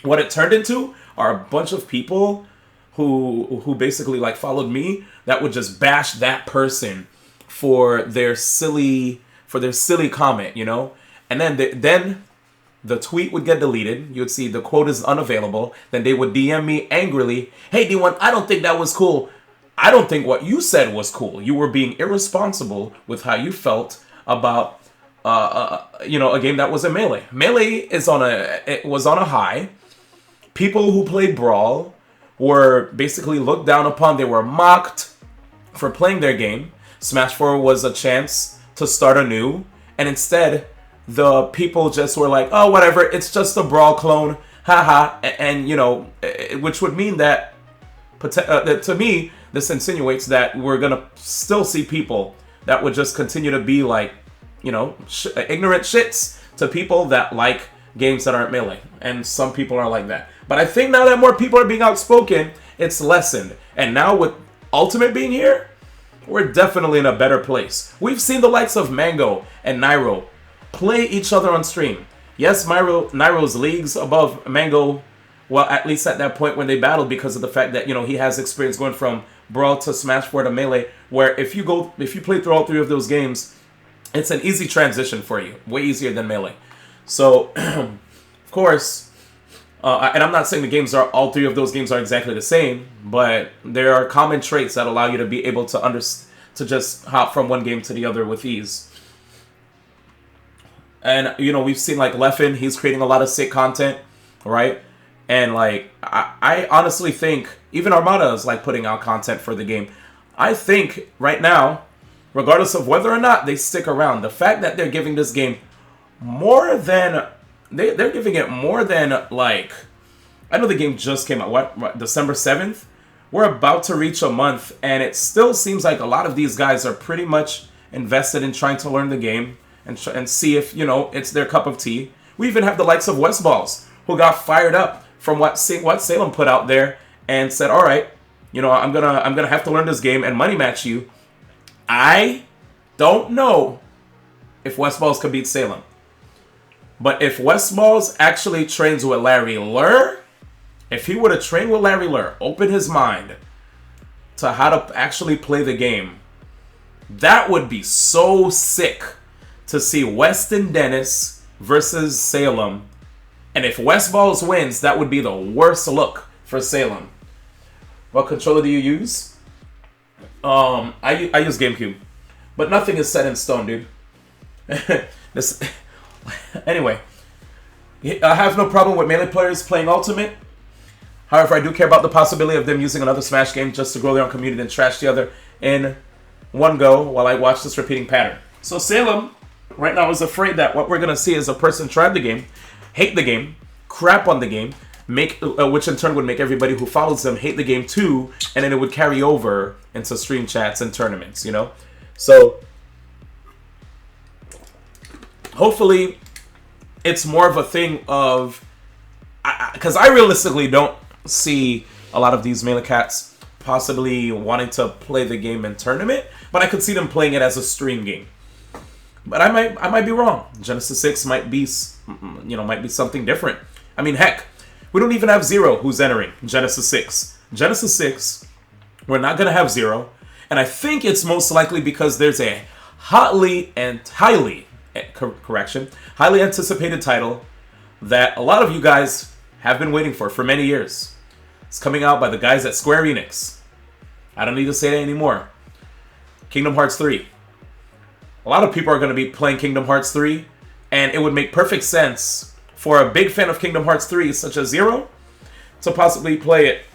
[SPEAKER 1] What it turned into are a bunch of people who basically like followed me that would just bash that person for their silly comment, you know? And then the tweet would get deleted. You would see the quote is unavailable. Then they would DM me angrily, hey D1, I don't think that was cool. I don't think what you said was cool. You were being irresponsible with how you felt about a game that was a Melee. Melee was on a high. People who played Brawl were basically looked down upon. They were mocked for playing their game. Smash 4 was a chance to start anew, and instead, the people just were like, oh, whatever, it's just a Brawl clone, haha, and you know, which would mean that, to me, this insinuates that we're gonna still see people that would just continue to be like, you know, ignorant shits to people that like games that aren't Melee, and some people are like that. But I think now that more people are being outspoken, it's lessened. And now with Ultimate being here, we're definitely in a better place. We've seen the likes of Mango and Nairo play each other on stream. Yes, Nairo's leagues above Mango, well, at least at that point when they battled, because of the fact that, you know, he has experience going from Brawl to Smash 4 to Melee, where if you play through all three of those games, it's an easy transition for you. Way easier than Melee. So, of course, and I'm not saying all three of those games are exactly the same, but there are common traits that allow you to be able to just hop from one game to the other with ease. And, you know, we've seen like Leffen, he's creating a lot of sick content, right? And like, I honestly think even Armada is like putting out content for the game. I think right now, regardless of whether or not they stick around, the fact that they're giving this game more than they're giving it more than like, I know the game just came out, what December 7th? We're about to reach a month, and it still seems like a lot of these guys are pretty much invested in trying to learn the game and see if, you know, it's their cup of tea. We even have the likes of Westballs, who got fired up from what Salem put out there and said, all right, you know, I'm gonna have to learn this game and money match you. I don't know if Westballs could beat Salem. But if Westballs actually trains with Larry Lur, if he were to train with Larry Lur, open his mind to how to actually play the game, that would be so sick to see Weston Dennis versus Salem. And if Westballs wins, that would be the worst look for Salem. What controller do you use? I use GameCube, but nothing is set in stone, dude. This anyway. I have no problem with melee players playing Ultimate. However, I do care about the possibility of them using another Smash game just to grow their own community and trash the other in one go while I watch this repeating pattern. So Salem right now is afraid that what we're going to see is a person try the game, hate the game, crap on the game, which in turn would make everybody who follows them hate the game too, and then it would carry over into stream chats and tournaments, you know? So hopefully it's more of a thing of, because I realistically don't see a lot of these Melee Cats possibly wanting to play the game in tournament, but I could see them playing it as a stream game. But I might be wrong. Genesis 6 might be something different. I mean, heck, we don't even have Zero who's entering Genesis 6. Genesis 6, we're not gonna have Zero, and I think it's most likely because there's a highly anticipated title that a lot of you guys have been waiting for many years. It's coming out by the guys at Square Enix. I don't need to say that anymore. Kingdom Hearts 3. A lot of people are going to be playing Kingdom Hearts 3, and it would make perfect sense for a big fan of Kingdom Hearts 3, such as Zero, to possibly play it,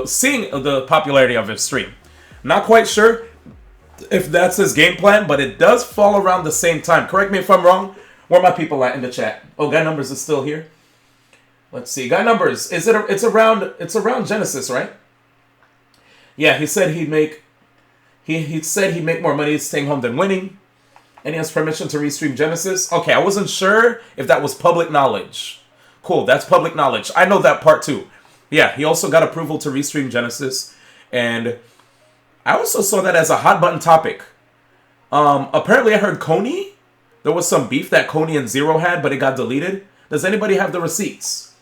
[SPEAKER 1] seeing the popularity of his stream. Not quite sure if that's his game plan, but it does fall around the same time. Correct me if I'm wrong. Where are my people at in the chat? Oh, Guy Numbers is still here. Let's see. Guy Numbers, it's around Genesis, right? Yeah, he said he'd make more money staying home than winning. And he has permission to restream Genesis. Okay, I wasn't sure if that was public knowledge. Cool, that's public knowledge. I know that part too. Yeah, he also got approval to restream Genesis. And I also saw that as a hot button topic. Apparently I heard Coney. There was some beef that Coney and Zero had, but it got deleted. Does anybody have the receipts?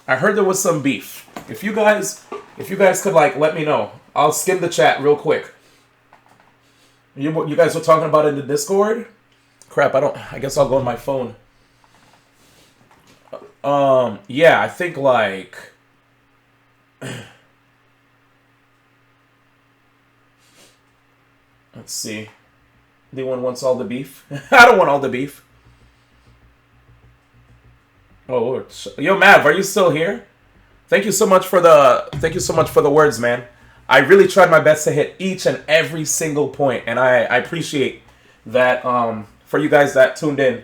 [SPEAKER 1] I heard there was some beef. If you guys could let me know. I'll skim the chat real quick. You guys were talking about it in the Discord? Crap, I guess I'll go on my phone. Yeah, I think let's see. D1 wants all the beef. I don't want all the beef. Oh, yo, Mav, are you still here? Thank you so much for the words, man. I really tried my best to hit each and every single point, and I appreciate that for you guys that tuned in.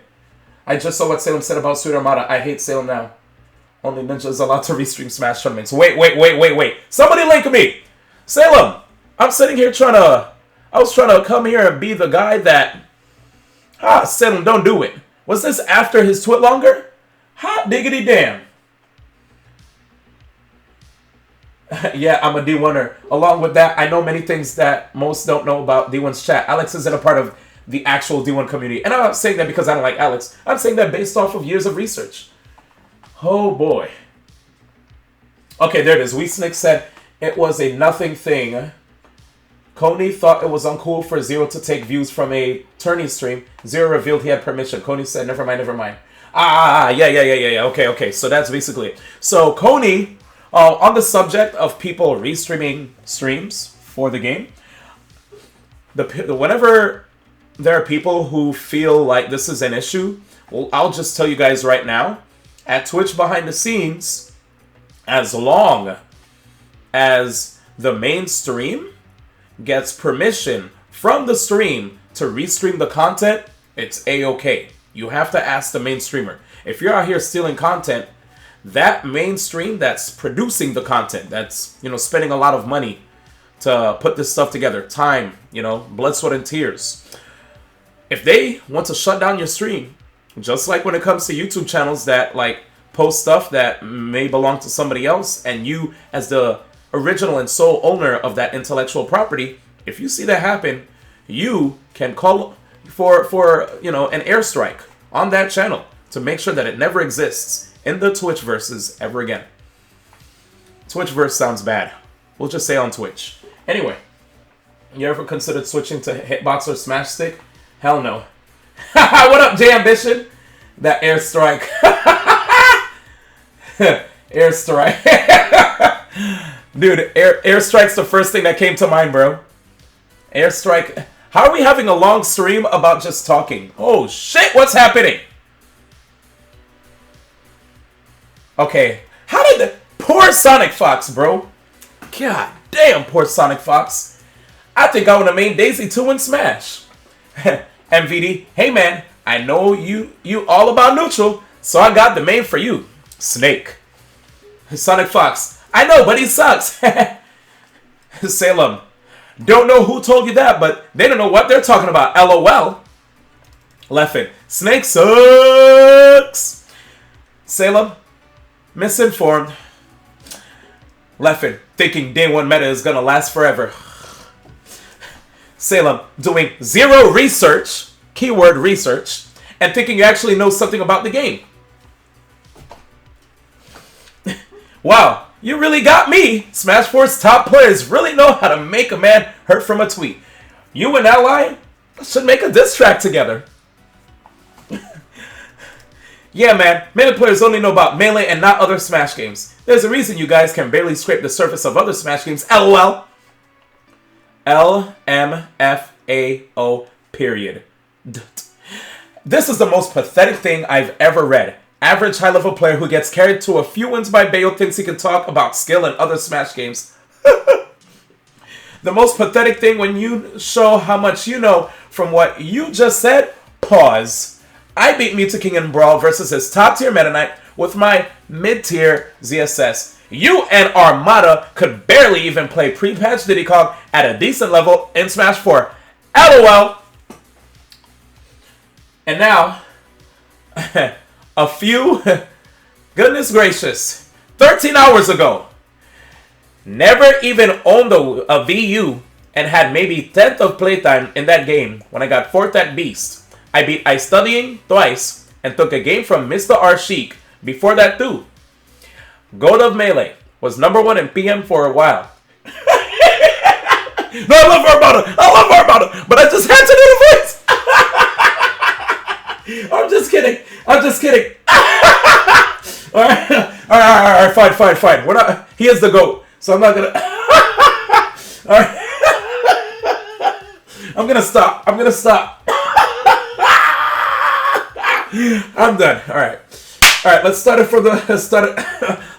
[SPEAKER 1] I just saw what Salem said about Sweet Armada. I hate Salem now. Only Ninja is allowed to restream Smash tournaments. Wait. Somebody link me! Salem! I'm sitting here I was trying to come here and be the guy that... Salem, don't do it. Was this after his Twitlonger? Hot diggity damn. Yeah, I'm a D1er. Along with that, I know many things that most don't know about D1's chat. Alex isn't a part of the actual D1 community. And I'm not saying that because I don't like Alex. I'm saying that based off of years of research. Oh, boy. Okay, there it is. Weesnick said it was a nothing thing. Coney thought it was uncool for Zero to take views from a tourney stream. Zero revealed he had permission. Coney said, never mind. Yeah. Okay. So that's basically it. So Coney... on the subject of people restreaming streams for the game, whenever there are people who feel like this is an issue, well, I'll just tell you guys right now, at Twitch behind the scenes, as long as the main stream gets permission from the stream to restream the content, it's A-okay. You have to ask the main streamer. If you're out here stealing content, that main stream that's producing the content, that's, spending a lot of money to put this stuff together, time, blood, sweat, and tears. If they want to shut down your stream, just like when it comes to YouTube channels that, post stuff that may belong to somebody else, and you, as the original and sole owner of that intellectual property, if you see that happen, you can call for an airstrike on that channel to make sure that it never exists in the Twitchverses ever again. Twitchverse sounds bad. We'll just say on Twitch. Anyway, you ever considered switching to Hitbox or Smash Stick? Hell no. What up, J Ambition? That airstrike. Airstrike. Dude, Airstrike's the first thing that came to mind, bro. Airstrike. How are we having a long stream about just talking? Oh, shit, what's happening? Okay. How did the... Poor Sonic Fox, bro. God damn, poor Sonic Fox. I think I would have made Daisy 2 in Smash. MVD, hey man, I know you all about neutral, so I got the main for you. Snake. Sonic Fox, I know, but he sucks. Salem, don't know who told you that, but they don't know what they're talking about. LOL. Leffen, Snake sucks. Salem, misinformed. Leffen, thinking day 1 meta is gonna last forever. Salem, doing zero research, keyword research, and thinking you actually know something about the game. Wow, you really got me. Smash 4's top players really know how to make a man hurt from a tweet. You and Ally should make a diss track together. Yeah, man, Melee players only know about Melee and not other Smash games. There's a reason you guys can barely scrape the surface of other Smash games. LOL. LMFAO period. This is the most pathetic thing I've ever read. Average high-level player who gets carried to a few wins by Bayo thinks he can talk about skill in other Smash games. The most pathetic thing when you show how much you know from what you just said, pause. I beat Mewtwo King in Brawl versus his top-tier Meta Knight with my mid-tier ZSS. You and Armada could barely even play pre-patch Diddy Kong at a decent level in Smash 4. LOL! And now, a few, goodness gracious, 13 hours ago, never even owned a VU and had maybe 10th of playtime in that game when I got 4th at Beast. I beat Ice Studying twice and took a game from Mr. R. Sheik before that too. Goat of Melee was #1 in PM for a while. No, I love Armada, but I just had to do the voice. I'm just kidding. Alright, fine. We're not. He is the GOAT, so I'm not gonna. Alright. I'm gonna stop. I'm done. Alright, let's start it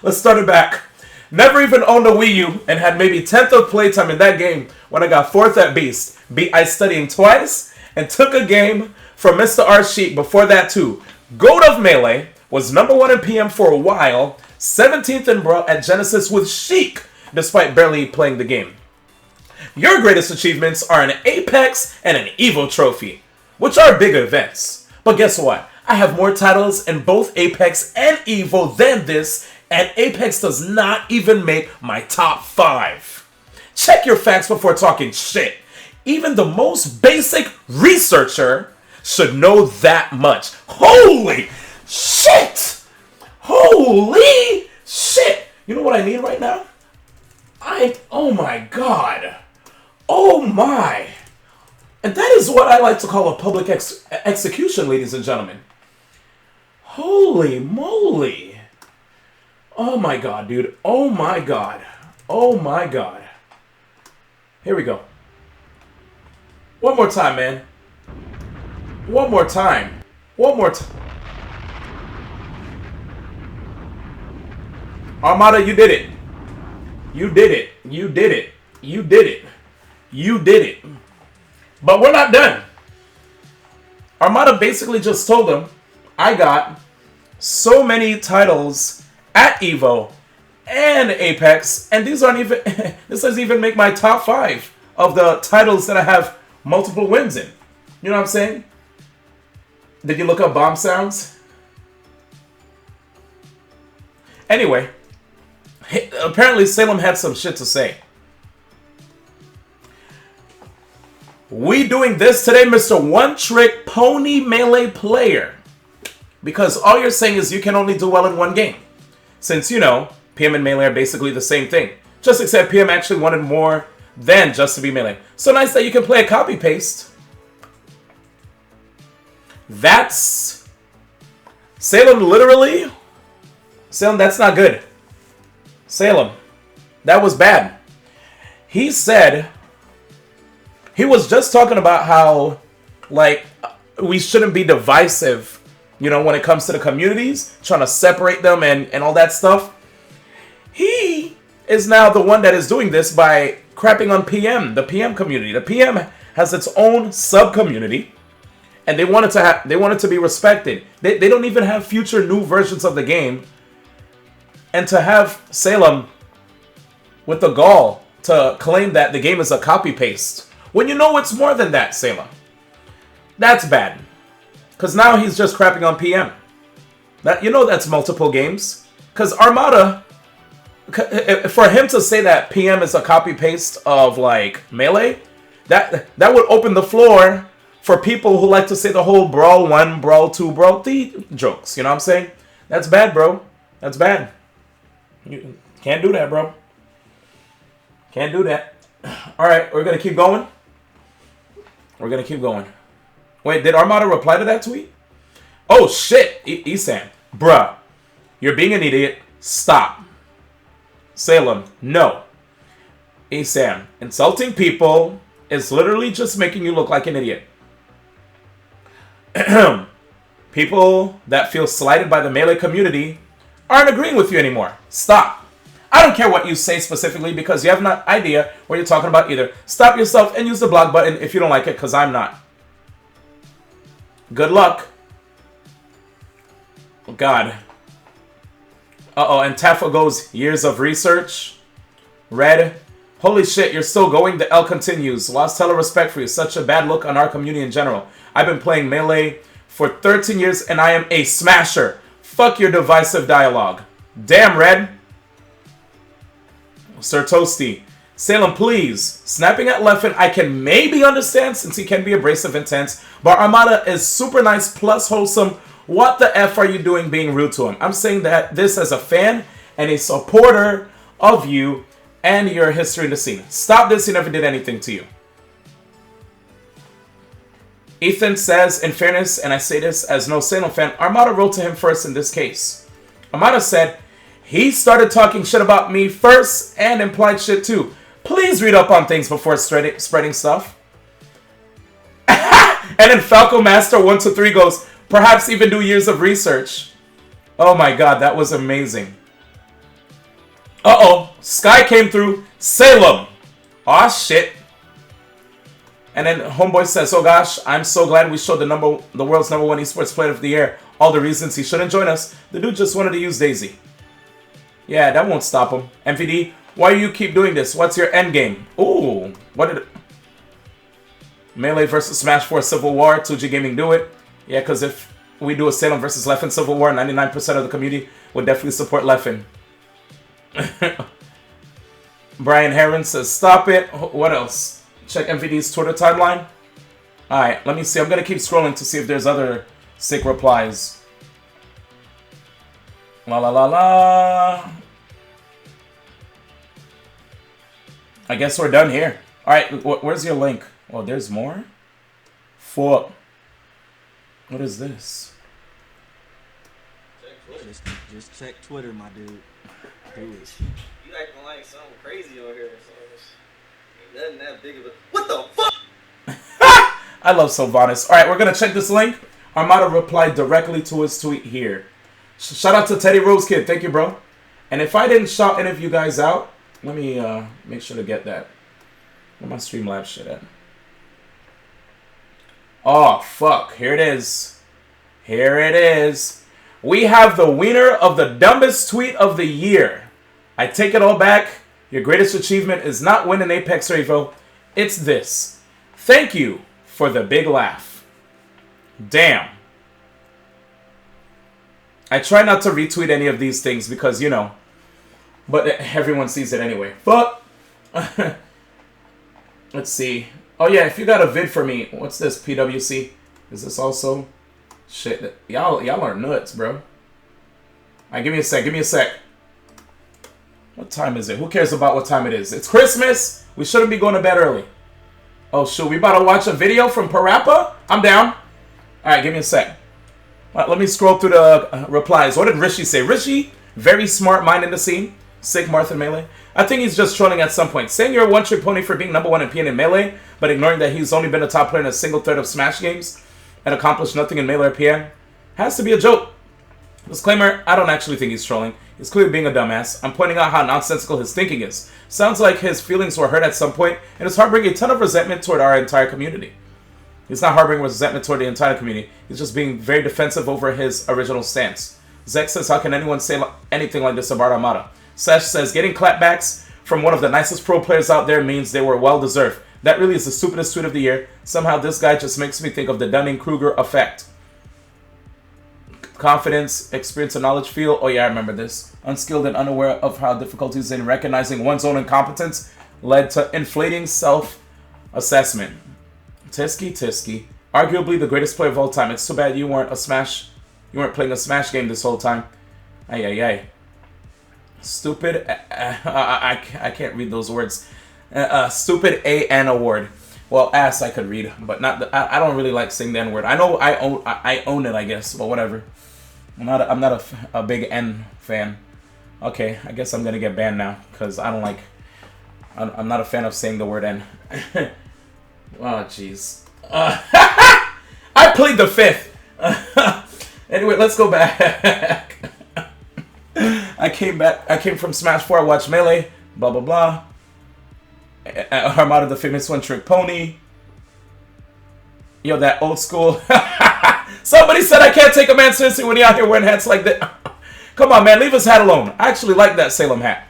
[SPEAKER 1] let's start it back. Never even owned a Wii U and had maybe 10th of playtime in that game when I got 4th at Beast. Beat Ice Studying twice and took a game from Mr. R. Sheik before that too. Goat of Melee was #1 in PM for a while, 17th in Brawl at Genesis with Sheik, despite barely playing the game. Your greatest achievements are an Apex and an EVO trophy, which are big events. But guess what? I have more titles in both Apex and EVO than this, and Apex does not even make my top 5. Check your facts before talking shit. Even the most basic researcher should know that much. Holy shit! Holy shit! You know what I need right now? Oh my god. Oh my. And that is what I like to call a public execution, ladies and gentlemen. Holy moly. Oh my god, dude. Oh my god. Here we go. One more time, man. One more time. Armada, you did it. You did it. But we're not done. Armada basically just told him, I got so many titles at EVO and Apex, and these aren't even, this doesn't even make my top 5 of the titles that I have multiple wins in. You know what I'm saying? Did you look up bomb sounds? Anyway, apparently Salem had some shit to say. We doing this today, Mr. One-Trick Pony Melee Player. Because all you're saying is you can only do well in one game. Since, you know, PM and Melee are basically the same thing. Just except PM actually wanted more than just to be Melee. So nice that you can play a copy-paste. That's... Salem, literally... Salem, that's not good. Salem, That was bad. He said, he was just talking about how, like, we shouldn't be divisive, you know, when it comes to the communities, trying to separate them and all that stuff. He is now the one that is doing this by crapping on PM, the PM community. The PM has its own sub-community, and they want it to be respected. They don't even have future new versions of the game. And to have Salem with the gall to claim that the game is a copy-paste, when you know it's more than that, Salem. That's bad. Because now he's just crapping on PM. You know that's multiple games. Because Armada, for him to say that PM is a copy-paste of, like, Melee, that would open the floor for people who like to say the whole Brawl 1, Brawl 2, Brawl 3 jokes. You know what I'm saying? That's bad, bro. That's bad. You can't do that, bro. Can't do that. Alright, we're going to keep going. We're going to keep going. Wait, did Armada reply to that tweet? Oh, shit. Esam. Bruh. You're being an idiot. Stop. Salem. No. Esam. Insulting people is literally just making you look like an idiot. People that feel slighted by the Melee community aren't agreeing with you anymore. Stop. I don't care what you say specifically because you have no idea what you're talking about either. Stop yourself and use the block button if you don't like it, because I'm not. Good luck. Oh, God. Uh-oh, and Taffa goes, years of research. Red. Holy shit, you're still going? The L continues. Lost hella respect for you. Such a bad look on our community in general. I've been playing Melee for 13 years and I am a smasher. Fuck your divisive dialogue. Damn, Red. Sir Toasty. Salem, please. Snapping at Leffen, I can maybe understand since he can be abrasive intense, but Armada is super nice plus wholesome. What the F are you doing being rude to him? I'm saying that this as a fan and a supporter of you and your history in the scene. Stop this, he never did anything to you. Ethan says, in fairness, and I say this as no Salem fan, Armada wrote to him first in this case. Armada said, he started talking shit about me first and implied shit too. Please read up on things before spreading stuff. And then Falco Master 123 goes, perhaps even do years of research. Oh my god, that was amazing. Uh-oh, Sky came through. Salem. Aw, shit. And then Homeboy says, oh gosh, I'm so glad we showed the world's #1 esports player of the year all the reasons he shouldn't join us. The dude just wanted to use Daisy. Yeah, that won't stop him. MVD, why do you keep doing this? What's your end game? Ooh, what did it... Melee versus Smash 4 Civil War, 2G Gaming do it. Yeah, because if we do a Salem versus Leffen Civil War, 99% of the community would definitely support Leffen. Brian Heron says, stop it. What else? Check MVD's Twitter timeline. Alright, let me see. I'm going to keep scrolling to see if there's other sick replies. La la la la. I guess we're done here. Alright, where's your link? Oh, there's more? For... What is this?
[SPEAKER 4] Just check Twitter, my dude. Do it.
[SPEAKER 5] You acting like something crazy on here. So ain't nothing that big of a... What the fuck?
[SPEAKER 1] I love Sylvanas. Alright, we're going to check this link. Armada replied directly to his tweet here. Shout out to Teddy Rose Kid. Thank you, bro. And if I didn't shout any of you guys out, let me make sure to get that. Where my Streamlabs shit at? Oh, fuck. Here it is. Here it is. We have the winner of the dumbest tweet of the year. I take it all back. Your greatest achievement is not winning Apex or Evo. It's this. Thank you for the big laugh. Damn. I try not to retweet any of these things because, you know, but everyone sees it anyway. But, let's see. Oh yeah, if you got a vid for me, what's this, PWC? Is this also? Shit, y'all are nuts, bro. Alright, give me a sec. What time is it? Who cares about what time it is? It's Christmas! We shouldn't be going to bed early. Oh shoot, we about to watch a video from Parappa? I'm down. Alright, give me a sec. Let me scroll through the replies. What did Rishi say? Rishi, very smart mind in the scene. Sick Martha Melee. I think he's just trolling at some point. Saying you're a one-trick pony for being number 1 in PN in Melee, but ignoring that he's only been a top player in a single third of Smash games and accomplished nothing in Melee or PN has to be a joke. Disclaimer, I don't actually think he's trolling. He's clearly being a dumbass. I'm pointing out how nonsensical his thinking is. Sounds like his feelings were hurt at some point, and is harboring a ton of resentment toward our entire community. He's not harboring resentment toward the entire community. He's just being very defensive over his original stance. Zek says, how can anyone say anything like this about Armada? Sesh says, getting clapbacks from one of the nicest pro players out there means they were well deserved. That really is the stupidest tweet of the year. Somehow this guy just makes me think of the Dunning-Kruger effect. Confidence, experience, and knowledge feel. Oh yeah, I remember this. Unskilled and unaware of how difficulties in recognizing one's own incompetence led to inflating self-assessment. Tisky. Arguably the greatest player of all time. It's too bad you weren't playing a Smash game this whole time. Ay. Stupid. I can't read those words. Stupid A.N. award. Well, ass I could read, but not. I don't really like saying the N word. I know I own it, I guess, but whatever. I'm not a big N fan. Okay, I guess I'm gonna get banned now because I don't like. I'm not a fan of saying the word N. Oh jeez. I plead the fifth. Anyway, let's go back. I came from Smash 4. I watched Melee. Blah blah blah. Armada, the famous one-trick pony. Yo, that old school. Somebody said I can't take a man seriously when he out here wearing hats like that. Come on, man, leave his hat alone. I actually like that Salem hat.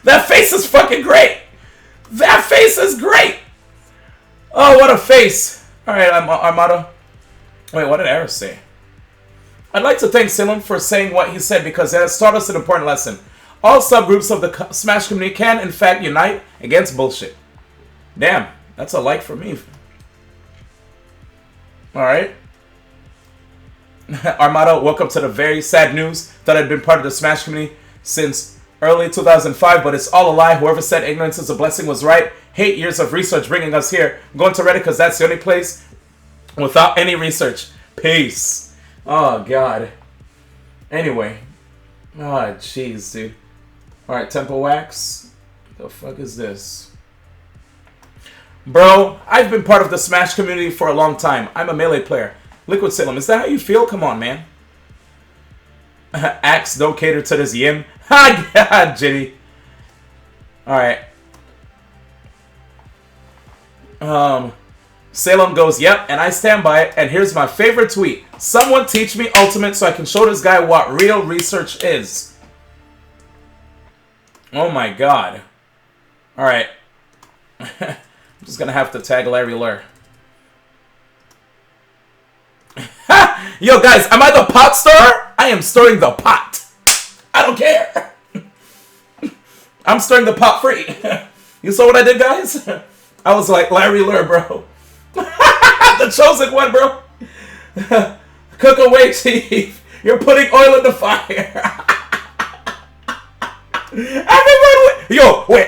[SPEAKER 1] That face is fucking great. That face is great. Oh, what a face. All right, Armada. Wait, what did Eris say? I'd like to thank Salem for saying what he said because it has taught us an important lesson. All subgroups of the Smash community can, in fact, unite against bullshit. Damn, that's a like for me. Alright. Armada, welcome to the very sad news. Thought I'd been part of the Smash community since early 2005, but it's all a lie. Whoever said ignorance is a blessing was right. Hate years of research bringing us here. I'm going to Reddit because that's the only place without any research. Peace. Oh, God. Anyway. Oh, jeez, dude. Alright, Tempo Wax. The fuck is this? Bro, I've been part of the Smash community for a long time. I'm a Melee player. Liquid Salem, is that how you feel? Come on, man. Axe, don't cater to this yin. Ha, God, Jitty. Alright. Salem goes, yep, and I stand by it. And here's my favorite tweet. Someone teach me Ultimate so I can show this guy what real research is. Oh my god. Alright. I'm just gonna have to tag Larry Lur. Yo guys, am I the pot stirrer? I am stirring the pot. I don't care. I'm stirring the pot free. You saw what I did, guys? I was like Larry Lur, bro. The chosen one, bro. Cook away, chief. You're putting oil in the fire.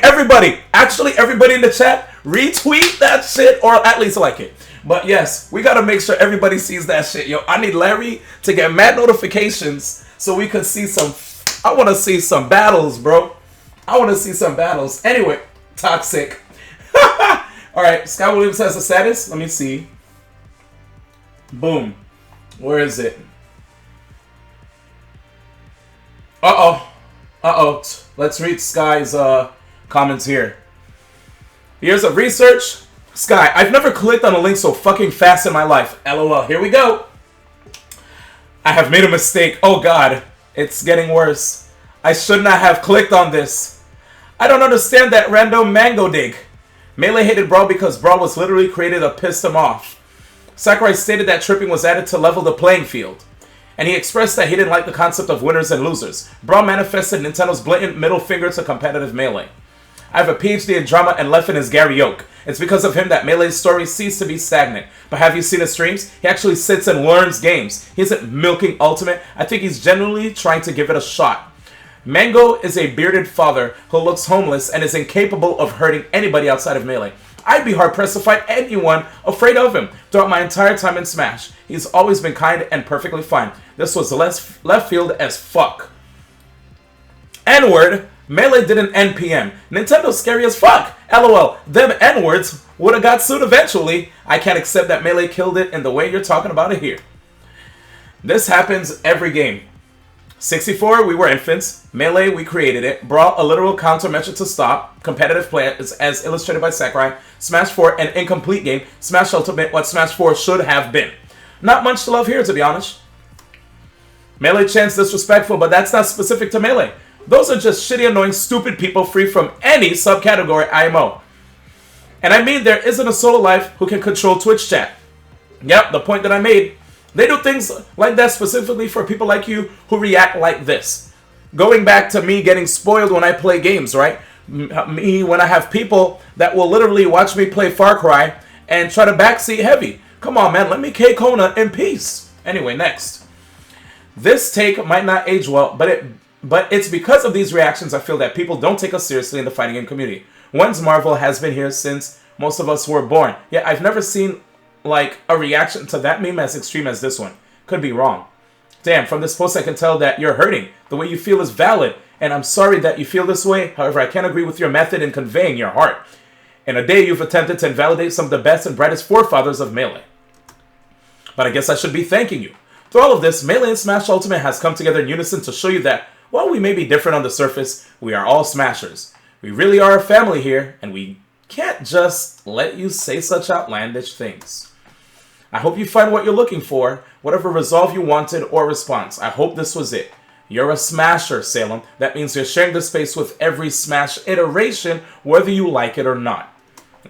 [SPEAKER 1] Everybody, actually everybody in the chat, retweet that shit or at least like it. But yes, we gotta make sure everybody sees that shit. Yo, I need Larry to get mad notifications so we could see some. I want to see some battles, bro. I want to see some battles. Anyway, toxic. All right, Sky Williams has the status. Let me see. Boom. Where is it? Uh-oh. Let's read Sky's comments here. Here's a research. Sky, I've never clicked on a link so fucking fast in my life. LOL. Here we go. I have made a mistake. Oh god. It's getting worse. I should not have clicked on this. I don't understand that random mango dig. Melee hated Brawl because Brawl was literally created to piss him off. Sakurai stated that tripping was added to level the playing field. And he expressed that he didn't like the concept of winners and losers. Brawl manifested Nintendo's blatant middle finger to competitive Melee. I have a PhD in drama and Leffen is Gary Yoke. It's because of him that Melee's story ceased to be stagnant. But have you seen his streams? He actually sits and learns games. He isn't milking Ultimate. I think he's genuinely trying to give it a shot. Mango is a bearded father who looks homeless and is incapable of hurting anybody outside of Melee. I'd be hard-pressed to find anyone afraid of him throughout my entire time in Smash. He's always been kind and perfectly fine. This was left field as fuck. N-word, Melee did an NPM. Nintendo's scary as fuck. LOL, them N-words would have got sued eventually. I can't accept that Melee killed it in the way you're talking about it here. This happens every game. 64, we were infants. Melee, we created it. Brawl, a literal countermeasure to stop. Competitive play, as illustrated by Sakurai. Smash 4, an incomplete game. Smash Ultimate, what Smash 4 should have been. Not much to love here, to be honest. Melee chants disrespectful, but that's not specific to Melee. Those are just shitty, annoying, stupid people free from any subcategory IMO. And I mean, there isn't a solo life who can control Twitch chat. Yep, the point that I made. They do things like that specifically for people like you who react like this. Going back to me getting spoiled when I play games, right? Me, when I have people that will literally watch me play Far Cry and try to backseat heavy. Come on, man, let me K Kona in peace. Anyway, next. This take might not age well, but it's because of these reactions I feel that people don't take us seriously in the fighting game community. One's Marvel has been here since most of us were born. Yet I've never seen like a reaction to that meme as extreme as this one. Could be wrong. Damn, from this post I can tell that you're hurting. The way you feel is valid, and I'm sorry that you feel this way. However, I can't agree with your method in conveying your heart. In a day, you've attempted to invalidate some of the best and brightest forefathers of Melee. But I guess I should be thanking you. Through all of this, Melee and Smash Ultimate has come together in unison to show you that, while we may be different on the surface, we are all Smashers. We really are a family here, and we can't just let you say such outlandish things. I hope you find what you're looking for, whatever resolve you wanted or response. I hope this was it. You're a Smasher, Salem. That means you're sharing the space with every Smash iteration, whether you like it or not.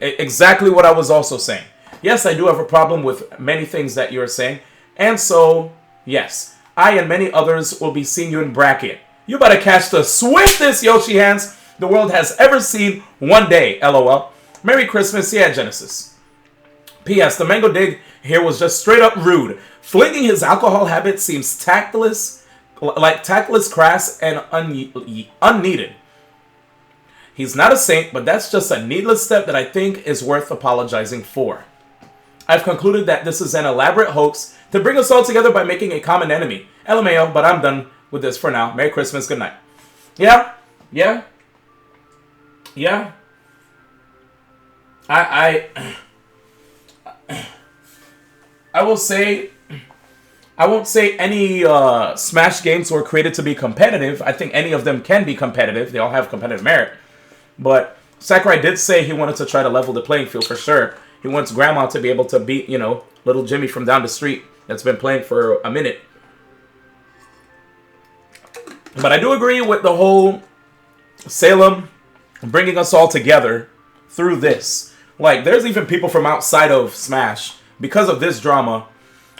[SPEAKER 1] Exactly what I was also saying. Yes, I do have a problem with many things that you're saying. And so, yes, I and many others will be seeing you in bracket. You better catch the swiftest Yoshi hands the world has ever seen one day, LOL. Merry Christmas, yeah, Genesis. P.S. The Mango Dig here was just straight up rude. Flinging his alcohol habit seems tactless, crass, and unneeded. He's not a saint, but that's just a needless step that I think is worth apologizing for. I've concluded that this is an elaborate hoax to bring us all together by making a common enemy. LMAO, but I'm done with this for now. Merry Christmas, good night. Yeah. I will say, I won't say any Smash games were created to be competitive. I think any of them can be competitive. They all have competitive merit. But Sakurai did say he wanted to try to level the playing field for sure. He wants Grandma to be able to beat, you know, little Jimmy from down the street that's been playing for a minute. But I do agree with the whole Salem bringing us all together through this. Like, there's even people from outside of Smash, because of this drama,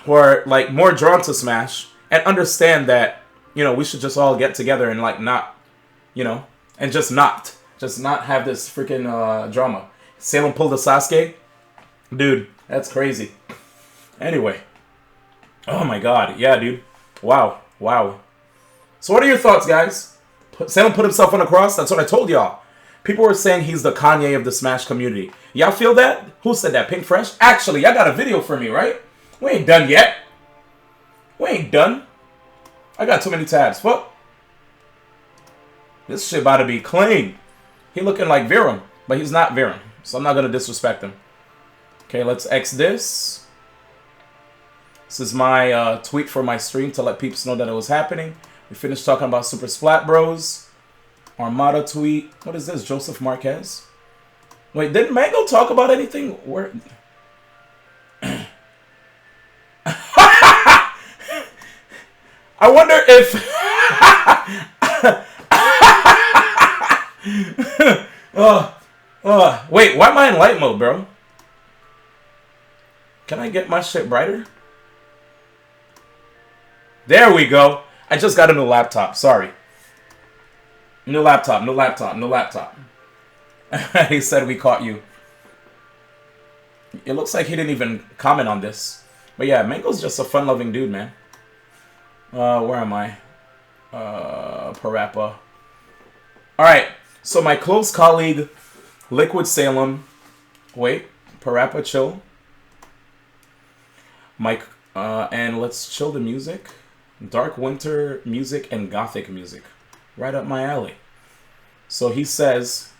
[SPEAKER 1] who are, like, more drawn to Smash and understand that, you know, we should just all get together and, like, not, you know, and just not have this freaking drama. Salem pulled a Sasuke. Dude, that's crazy. Anyway. Oh, my God. Yeah, dude. Wow. So what are your thoughts, guys? Salem put himself on a cross? That's what I told y'all. People were saying he's the Kanye of the Smash community. Y'all feel that? Who said that? Pink Fresh? Actually, y'all got a video for me, right? We ain't done yet. We ain't done. I got too many tabs. Fuck. This shit about to be clean. He looking like Virum, but he's not Virum. So I'm not going to disrespect him. Okay, let's X this. This is my tweet for my stream to let peeps know that it was happening. We finished talking about Super Splat Bros. Armada tweet. What is this? Joseph Marquez? Wait, didn't Mango talk about anything? Where? I wonder if... wait, why am I in light mode, bro? Can I get my shit brighter? There we go. I just got a new laptop. Sorry. New laptop. He said we caught you. It looks like he didn't even comment on this. But yeah, Mango's just a fun-loving dude, man. Where am I? Parappa. Alright, so my close colleague, Liquid Salem. Wait, Parappa, chill. Mike, and let's chill the music. Dark winter music and gothic music. Right up my alley. So he says,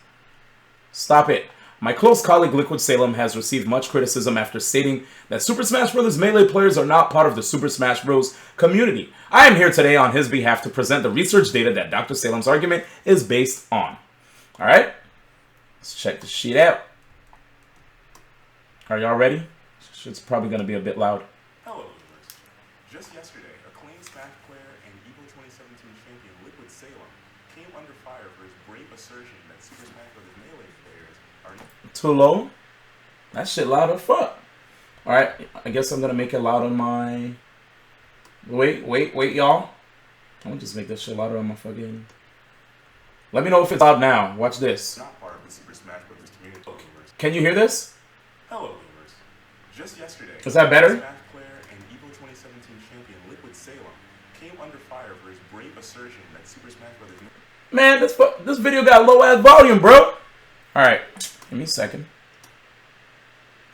[SPEAKER 1] stop it. My close colleague Liquid Salem has received much criticism after stating that Super Smash Bros. Melee players are not part of the Super Smash Bros. Community. I am here today on his behalf to present the research data that Dr. Salem's argument is based on. Alright? Let's check the sheet out. Are y'all ready? Shit's probably going to be a bit loud.
[SPEAKER 6] Hello, viewers. Just yesterday, acclaimed Smash player and EVO 2017 champion Liquid Salem came under fire for his brave assertion that Super Smash Bros. Melee players are not...
[SPEAKER 1] Too low? That shit loud as fuck. Alright, I guess I'm going to make it loud on my... Wait, y'all. I'm going to just make this shit louder on my fucking... Let me know if it's loud now. Watch this.
[SPEAKER 6] Not part of the Super Smash Bros. Community. Viewers.
[SPEAKER 1] Can you hear this?
[SPEAKER 6] Hello, viewers. Just yesterday,
[SPEAKER 1] Is that better?
[SPEAKER 6] Smash player and EVO 2017 champion Liquid Salem came under fire for his brave assertion that Super Smash Bros.
[SPEAKER 1] Man, this video got low ass volume, bro. Alright, give me a second.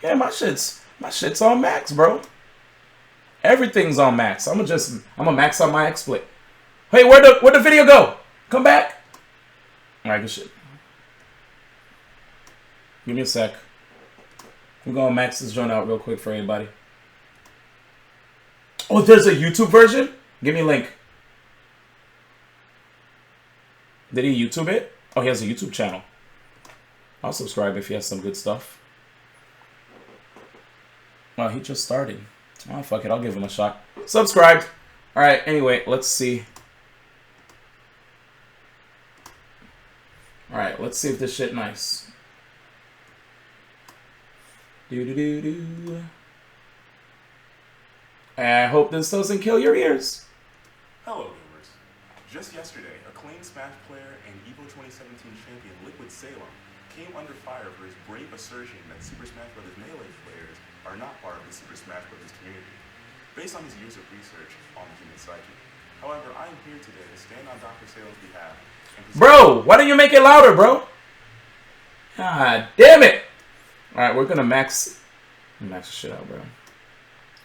[SPEAKER 1] Yeah, my shit's on max, bro. Everything's on max. I'm gonna max out my XSplit. Hey, where'd the video go? Come back. Alright, good shit. Give me a sec. We're gonna max this joint out real quick for everybody. Oh, there's a YouTube version? Give me a link. Did he YouTube it? Oh, he has a YouTube channel. I'll subscribe if he has some good stuff. Oh, he just started. Oh, fuck it. I'll give him a shot. Subscribed. Alright, anyway, let's see. Alright, let's see if this shit nice. I hope this doesn't kill your ears.
[SPEAKER 6] Hello, viewers. Just yesterday, acclaimed Smash player and EVO 2017 champion Liquid Salem came under fire for his brave assertion that Super Smash Bros. Melee players are not part of the Super Smash Bros. Community, based on his years of research on the human psyche. However, I am here today to stand on Dr. Salem's behalf and
[SPEAKER 1] Bro, why don't you make it louder, bro? God damn it! Alright, we're gonna max the shit out, bro.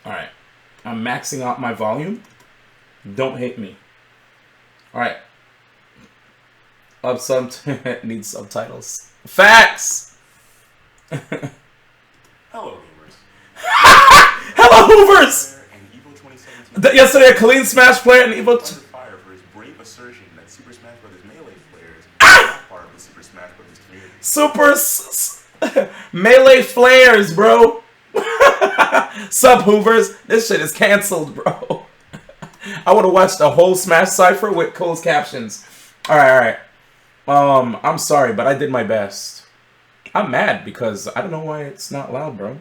[SPEAKER 1] Alright. I'm maxing out my volume. Don't hate me. Alright. Needs subtitles. Facts!
[SPEAKER 6] Hello, viewers.
[SPEAKER 1] Hello, Hoovers! Yesterday, a clean Smash player and Evo...
[SPEAKER 6] Under fire for his brave assertion that Super Smash Bros. Melee players are not part of the Super Smash Bros. Community.
[SPEAKER 1] Melee flares, bro. Sub Hoovers. This shit is canceled, bro. I would have watched the whole Smash Cypher with closed captions. Alright. I'm sorry, but I did my best. I'm mad because I don't know why it's not loud, bro.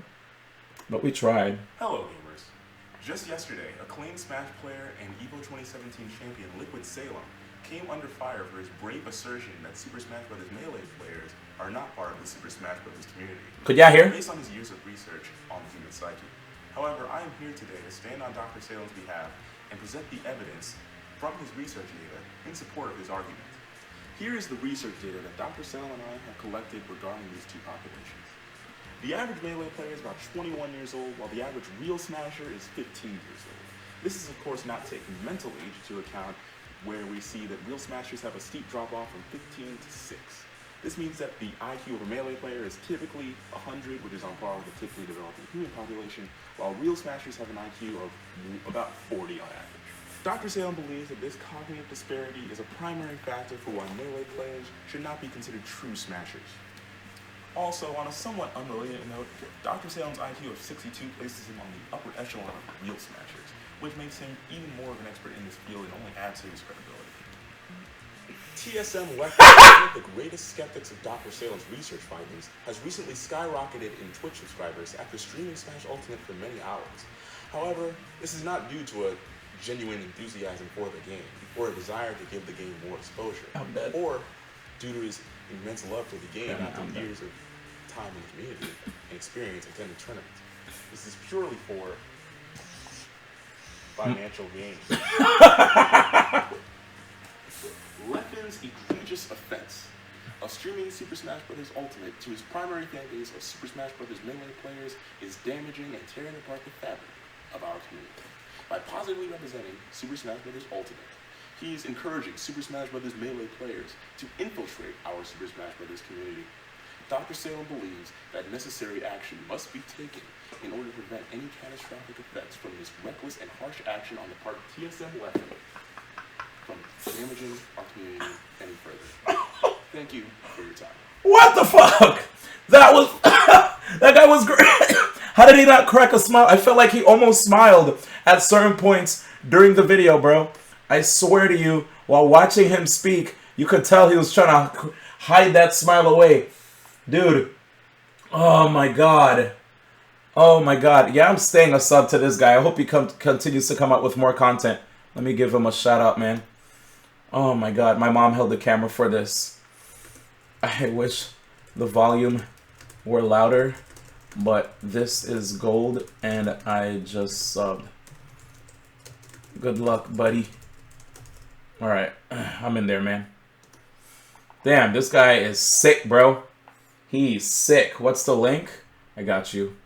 [SPEAKER 1] But we tried.
[SPEAKER 6] Hello, viewers. Just yesterday, acclaimed Smash player and EVO 2017 champion Liquid Salem came under fire for his brave assertion that Super Smash Bros. Melee players are not part of the Super Smash Bros. Community.
[SPEAKER 1] Could y'all hear?
[SPEAKER 6] Based on his years of research on the human psyche. However, I am here today to stand on Dr. Salem's behalf and present the evidence from his research data in support of his argument. Here is the research data that Dr. Salem and I have collected regarding these two populations. The average Melee player is about 21 years old, while the average real Smasher is 15 years old. This is, of course, not taking mental age into account, where we see that real Smashers have a steep drop-off from 15 to 6. This means that the IQ of a Melee player is typically 100, which is on par with the typically developing human population, while real Smashers have an IQ of about 40 on average. Dr. Salem believes that this cognitive disparity is a primary factor for why Melee players should not be considered true Smashers. Also, on a somewhat unrelated note, Dr. Salem's IQ of 62 places him on the upper echelon of real Smashers, which makes him even more of an expert in this field and only adds to his credibility. TSM Lecter, one of the greatest skeptics of Dr. Salem's research findings, has recently skyrocketed in Twitch subscribers after streaming Smash Ultimate for many hours. However, this is not due to a genuine enthusiasm for the game, or a desire to give the game more exposure, or due to his immense love for the game after years of time in the community and experience attending tournaments. This is purely for financial gain. Leffen's egregious offense of streaming Super Smash Bros. Ultimate to his primary fan base of Super Smash Bros. Melee players is damaging and tearing apart the fabric of our community. By positively representing Super Smash Bros. Ultimate, He's encouraging Super Smash Bros. Melee players to infiltrate our Super Smash Bros. Community. Dr. Salem believes that necessary action must be taken in order to prevent any catastrophic effects from this reckless and harsh action on the part of TSM-11 from damaging our community any further. Thank you for your time.
[SPEAKER 1] What the fuck? That was that guy was great. How did he not crack a smile? I felt like he almost smiled at certain points during the video, bro. I swear to you, while watching him speak, you could tell he was trying to hide that smile away. Dude. Oh my god. Oh my god. Yeah, I'm staying a sub to this guy. I hope he continues to come up with more content. Let me give him a shout out, man. Oh my god. My mom held the camera for this. I wish the volume were louder, but this is gold and I just subbed. Good luck, buddy. Alright. I'm in there, man. Damn, this guy is sick, bro. He's sick. What's the link? I got you.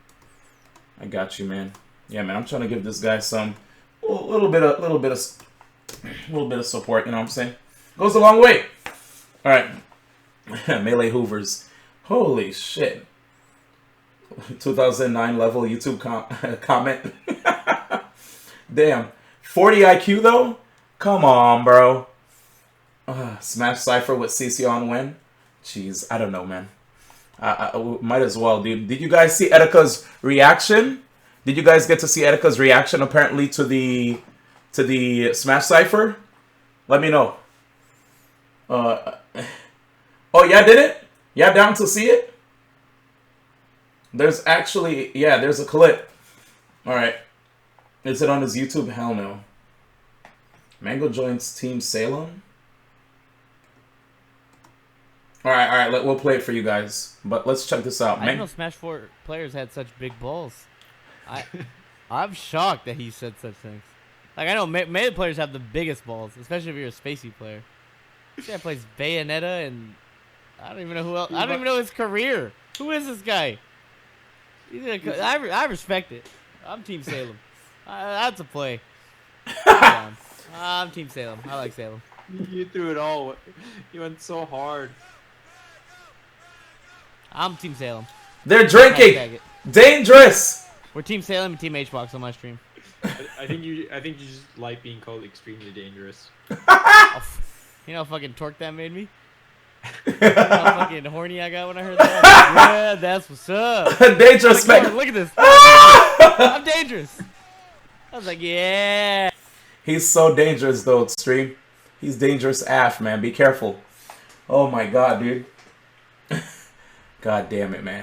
[SPEAKER 1] I got you, man. Yeah, man. I'm trying to give this guy some little bit of support. You know what I'm saying? Goes a long way. All right. Melee Hoovers. Holy shit. 2009 level YouTube comment. Damn. 40 IQ though. Come on, bro. Smash Cypher with CC on win. Jeez, I don't know, man. I might as well, dude. Did you guys see Etika's reaction? Did you guys get to see Etika's reaction apparently to the Smash Cypher? Let me know. Oh yeah, did it? Yeah, down to see it? There's actually, yeah, there's a clip. Alright. Is it on his YouTube? Hell no. Mango joins Team Salem? Alright, we'll play it for you guys. But let's check this out.
[SPEAKER 3] I didn't know Smash 4 players had such big balls. I'm shocked that he said such things. Like, I know Melee players have the biggest balls, especially if you're a spacey player. This guy plays Bayonetta and I don't even know who else. I don't even know his career. Who is this guy? I respect it. I'm Team Salem. That's a play. I'm Team Salem. I like Salem.
[SPEAKER 7] You threw it all. You went so hard.
[SPEAKER 3] I'm Team Salem.
[SPEAKER 1] They're drinking. Dangerous.
[SPEAKER 3] We're Team Salem and Team Hbox on my stream.
[SPEAKER 7] I think you just like being called extremely dangerous.
[SPEAKER 3] You know how fucking torque that made me? You know how fucking horny I got when I heard that? Yeah, that's what's up.
[SPEAKER 1] Dangerous,
[SPEAKER 3] like,
[SPEAKER 1] man.
[SPEAKER 3] Look at this. I'm dangerous. I was like, yeah.
[SPEAKER 1] He's so dangerous, though, stream. He's dangerous AF, man. Be careful. Oh, my God, dude. God damn it, man.